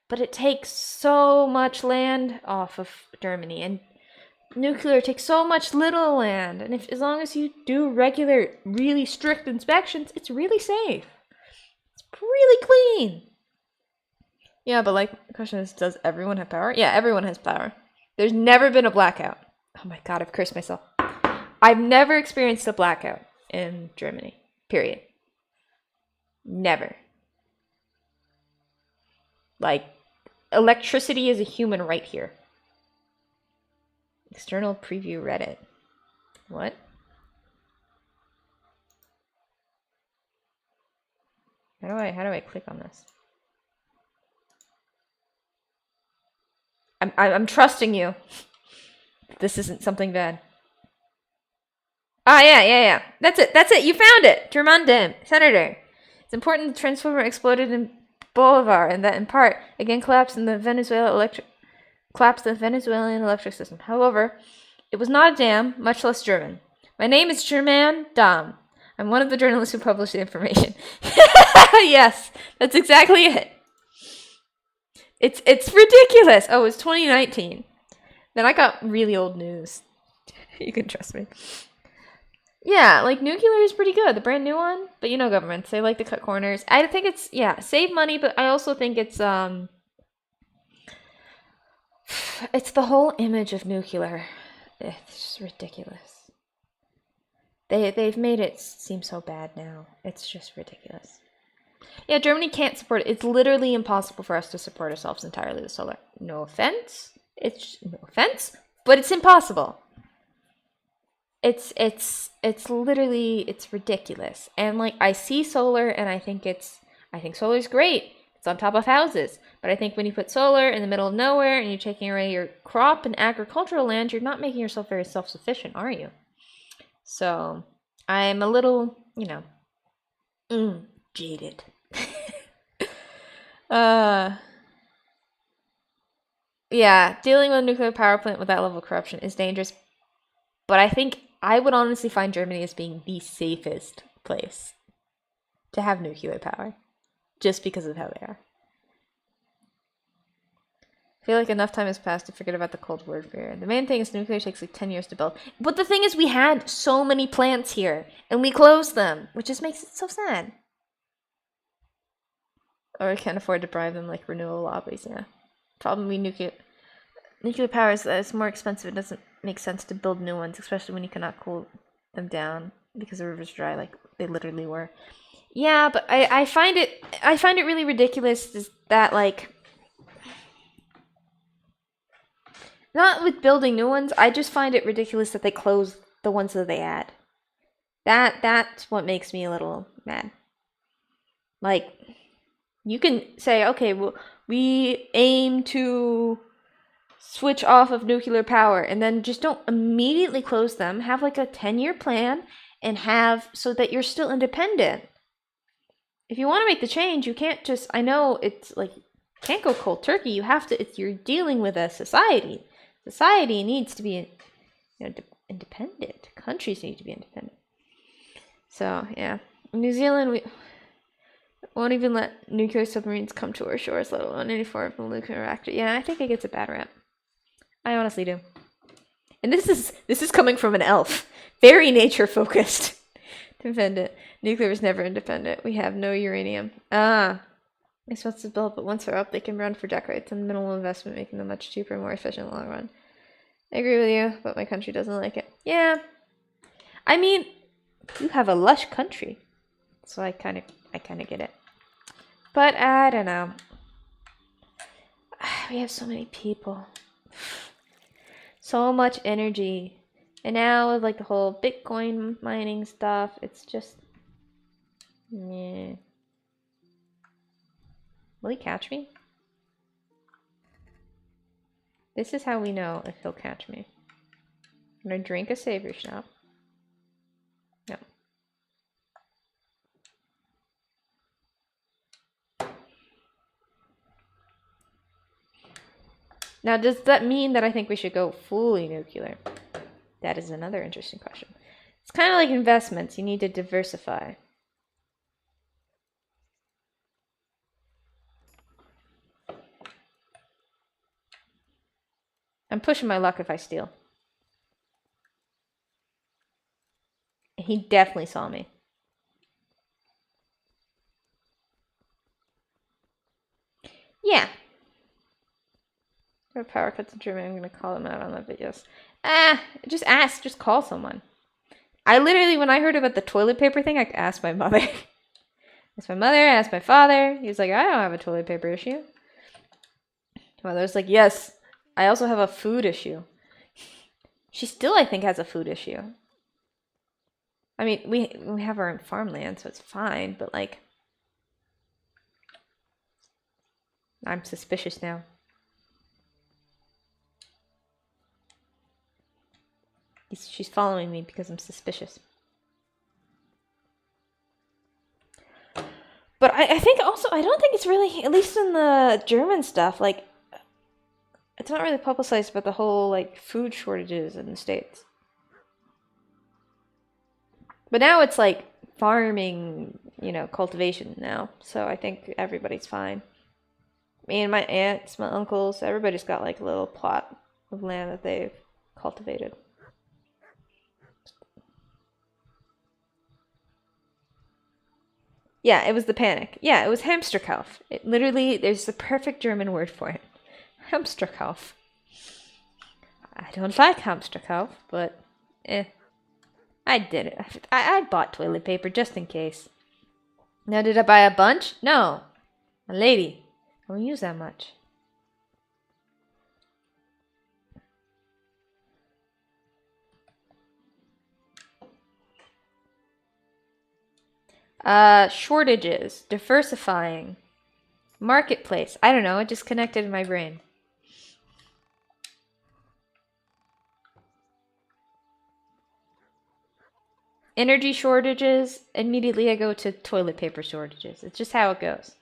but it takes so much land off of Germany, and nuclear takes so much little land, and as long as you do regular, really strict inspections, it's really safe. It's really clean. Yeah, but like, the question is, does everyone have power? Yeah, everyone has power. There's never been a blackout. Oh my god, I've cursed myself. I've never experienced a blackout in Germany. Period. Never. Like, electricity is a human right here. External preview Reddit. What? How do I click on this? I'm trusting you. This isn't something bad. Ah, yeah. That's it. You found it. Germundem, Senator. It's important the transformer exploded in Bolivar and that in part again collapsed the Venezuelan electric system. However, it was not a dam, much less German. My name is German Dam. I'm one of the journalists who published the information. Yes, that's exactly it. It's ridiculous. Oh, it's 2019. Then I got really old news. You can trust me. Yeah, like nuclear is pretty good, the brand new one. But you know governments, they like to cut corners. I think it's, yeah, save money, but I also think it's the whole image of nuclear. It's just ridiculous. They've made it seem so bad now. It's just ridiculous. Yeah, Germany can't support it. It's literally impossible for us to support ourselves entirely with solar. No offense. No offense, but it's impossible. It's literally, it's ridiculous. And like, I see solar and I think solar's great. It's on top of houses. But I think when you put solar in the middle of nowhere and you're taking away your crop and agricultural land, you're not making yourself very self-sufficient, are you? So I'm a little, jaded. Yeah, dealing with a nuclear power plant with that level of corruption is dangerous. But I think I would honestly find Germany as being the safest place to have nuclear power, just because of how they are. I feel like enough time has passed to forget about the Cold War fear. The main thing is nuclear takes like 10 years to build. But the thing is, we had so many plants here, and we closed them, which just makes it so sad. Or we can't afford to bribe them like renewable lobbies, yeah. Probably nuclear power is more expensive. It doesn't make sense to build new ones, especially when you cannot cool them down because the river's dry, like they literally were. Yeah, but I find it really ridiculous that, like, Not with building new ones. I just find it ridiculous that they close the ones that they add. That's what makes me a little mad. Like, you can say, okay, well, we aim to switch off of nuclear power, and then just don't immediately close them. Have like a 10-year plan and have so that you're still independent. If you want to make the change, you can't just, I know it's like, can't go cold turkey. You have to, you're dealing with a society. Society needs to be, independent. Countries need to be independent. So, yeah. In New Zealand, we won't even let nuclear submarines come to our shores, let alone any form of nuclear reactor. Yeah, I think it gets a bad rap. I honestly do. And this is coming from an elf. Very nature focused. Defend it. Nuclear is never independent. We have no uranium. They're supposed to build, but once they're up, they can run for decades and minimal investment, making them much cheaper and more efficient in the long run. I agree with you, but my country doesn't like it. Yeah. I mean, you have a lush country. So I kinda get it. But I don't know. We have so many people. So much energy. And now with like the whole Bitcoin mining stuff, it's just meh. Will he catch me? This is how we know if he'll catch me. I'm gonna drink a savory shop. No. Now, does that mean that I think we should go fully nuclear? That is another interesting question. It's kind of like investments. You need to diversify. I'm pushing my luck if I steal. He definitely saw me. Yeah. There are power cuts in Germany. I'm going to call them out on that, but yes. Just ask. Just call someone. I literally, when I heard about the toilet paper thing, I asked my mother. Asked my mother, asked my father. He was like, I don't have a toilet paper issue. My mother's like, yes, I also have a food issue. She still, I think, has a food issue. I mean, we have our own farmland, so it's fine, but like, I'm suspicious now. She's following me because I'm suspicious. But I think also, I don't think it's really, at least in the German stuff, like, it's not really publicized about the whole, like, food shortages in the States. But now it's, like, farming, cultivation now. So I think everybody's fine. Me and my aunts, my uncles, everybody's got, like, a little plot of land that they've cultivated. Yeah, it was the panic. Yeah, it was Hamsterkauf. It literally, there's the perfect German word for it. Hamsterkauf. I don't like Hamsterkauf, but I did it. I bought toilet paper just in case. Now, did I buy a bunch? No. A lady. I don't use that much. Shortages, diversifying, marketplace. I don't know, it just connected in my brain. Energy shortages, immediately I go to toilet paper shortages. It's just how it goes.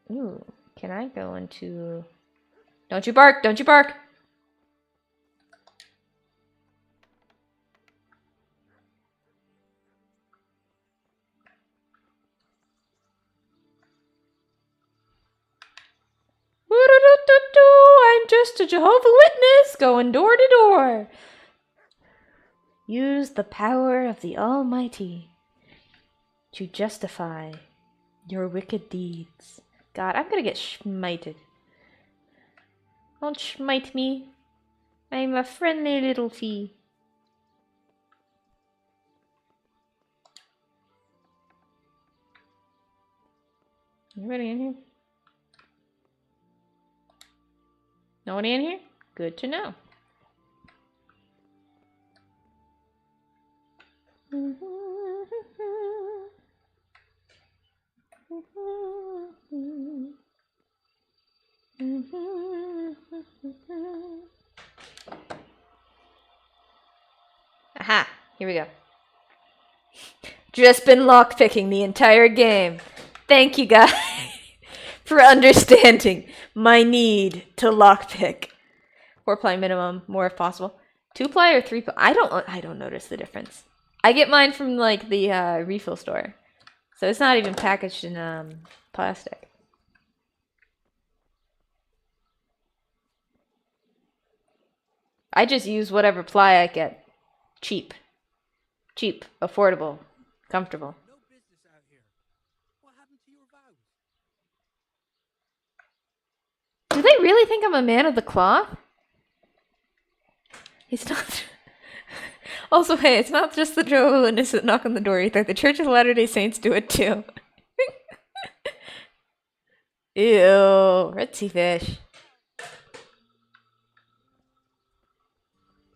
Ooh, can I go into... Don't you bark, don't you bark! I'm just a Jehovah's Witness going door to door. Use the power of the Almighty to justify your wicked deeds. God, I'm gonna get schmited. Don't smite me. I'm a friendly little fee. Anybody in here? Nobody in here? Good to know. Aha! Here we go. Just been lockpicking the entire game. Thank you guys for understanding my need to lockpick. 4-ply minimum, more if possible. 2-ply or 3-ply? I don't notice the difference. I get mine from like the refill store, so it's not even packaged in plastic. I just use whatever ply I get. Cheap, affordable, comfortable. No business out here. What happened to your vows? Do they really think I'm a man of the cloth? He's not. Also, hey, it's not just the Jehovah's Witnesses that knock on the door either. The Church of Latter-day Saints do it too. Ew, red sea fish.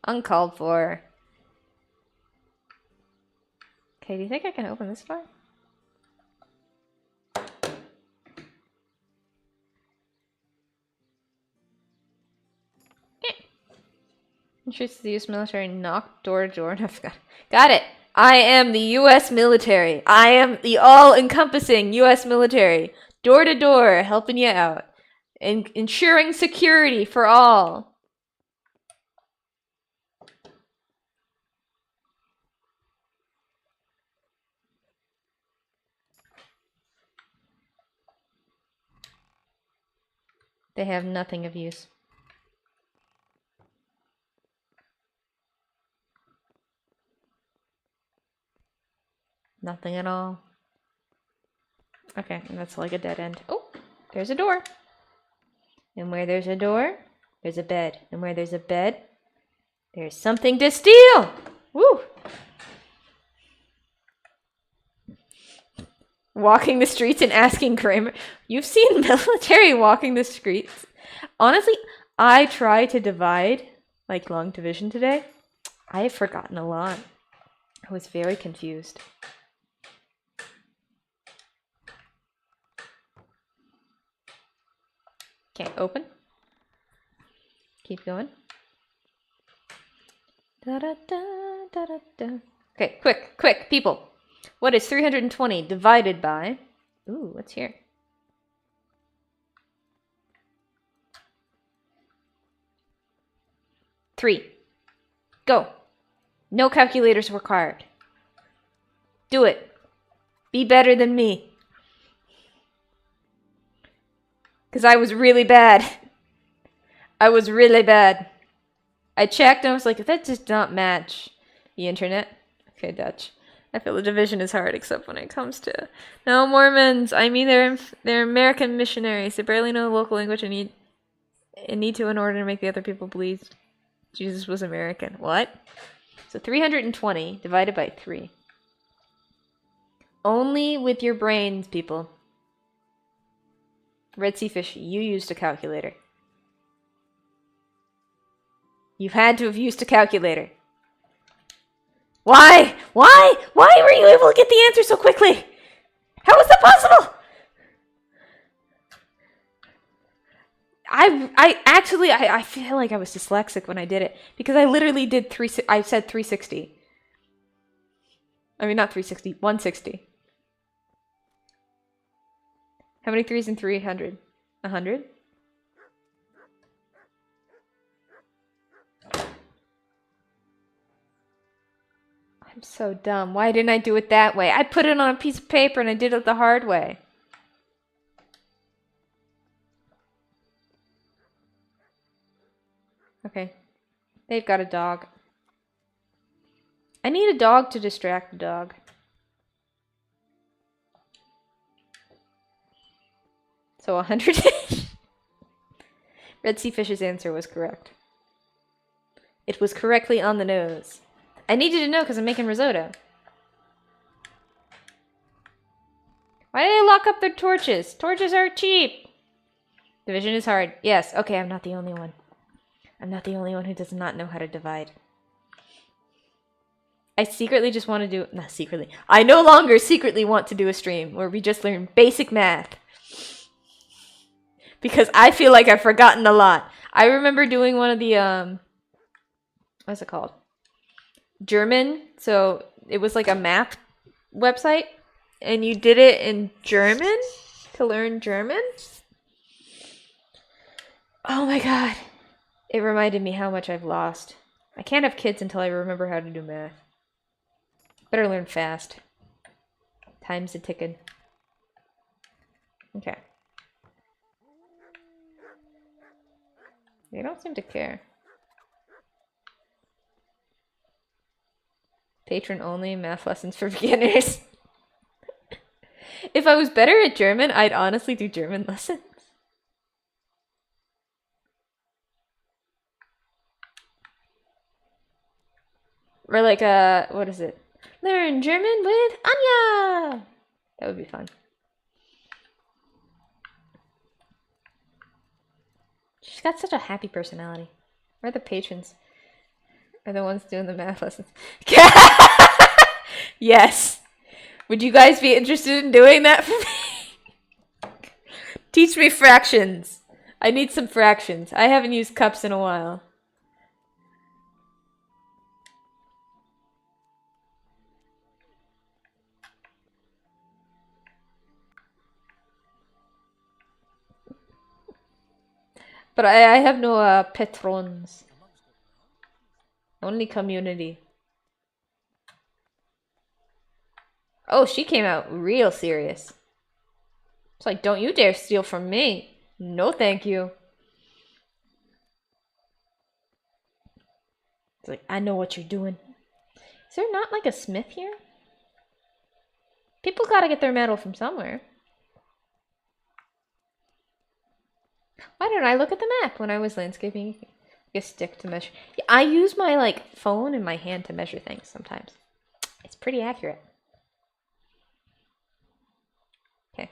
Uncalled for. Okay, do you think I can open this door? Introduce the U.S. military, knock door to door. Got it. I am the U.S. military. I am the all-encompassing U.S. military. Door to door, helping you out. And ensuring security for all. They have nothing of use. Nothing at all. Okay, and that's like a dead end. Oh, there's a door. And where there's a door, there's a bed. And where there's a bed, there's something to steal! Woo! Walking the streets and asking Kramer. You've seen military walking the streets. Honestly, I tried to divide, like long division today. I have forgotten a lot. I was very confused. Okay, open. Keep going. Da da da da da da. Okay, quick, people. What is 320 divided by? Ooh, what's here? 3. Go. No calculators required. Do it. Be better than me. Because I was really bad. I was really bad. I checked and I was like, that does not match the internet. Okay, Dutch. I feel the division is hard, except when it comes to... No, Mormons! I mean, they're American missionaries. They barely know the local language and need to in order to make the other people believe Jesus was American. What? So 320 divided by 3. Only with your brains, people. Red Sea Fish, you used a calculator. You had to have used a calculator. Why? Why? Why were you able to get the answer so quickly? How was that possible? I feel like I was dyslexic when I did it because I literally did I said 360. I mean, not 360, 160. How many 3s in 300? 100? I'm so dumb. Why didn't I do it that way? I put it on a piece of paper and I did it the hard way. Okay. They've got a dog. I need a dog to distract the dog. So 100. Red Sea Fish's answer was correct. It was correctly on the nose. I need you to know because I'm making risotto. Why do they lock up their torches? Torches are cheap. Division is hard. Yes, okay, I'm not the only one. I'm not the only one who does not know how to divide. I secretly just want to do... Not secretly. I no longer secretly want to do a stream where we just learn basic math. Because I feel like I've forgotten a lot. I remember doing one of the... What's it called? German. So it was like a math website. And you did it in German to learn German. Oh my god. It reminded me how much I've lost. I can't have kids until I remember how to do math. Better learn fast. Time's a ticking. Okay. They don't seem to care. Patron only, math lessons for beginners. If I was better at German, I'd honestly do German lessons. Or like, what is it? Learn German with Anya! That would be fun. She's got such a happy personality. Where are the patrons? Are the ones doing the math lessons. Yes! Would you guys be interested in doing that for me? Teach me fractions. I need some fractions. I haven't used cups in a while. But I have no patrons. Only community. Oh, she came out real serious. It's like, don't you dare steal from me. No, thank you. It's like, I know what you're doing. Is there not like a smith here? People gotta get their metal from somewhere. Why didn't I look at the map when I was landscaping? A stick to measure. Yeah, I use my like phone and my hand to measure things sometimes. It's pretty accurate. Okay.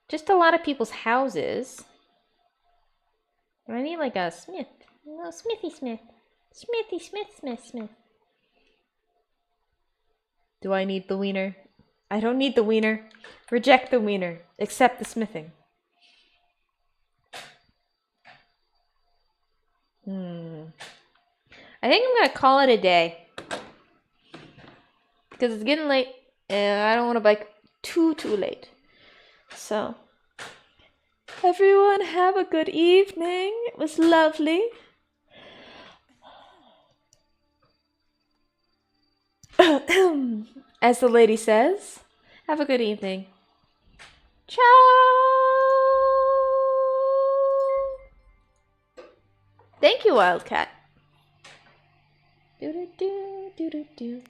Just a lot of people's houses. I need like a smith. No, Smithy Smith. Smithy Smith Smith Smith. Do I need the wiener? I don't need the wiener. Reject the wiener. Accept the smithing. I think I'm gonna call it a day. Because it's getting late and I don't want to bike too late. So, everyone have a good evening. It was lovely. As the lady says, have a good evening. Ciao! Thank you, Wildcat. Do do do do do do.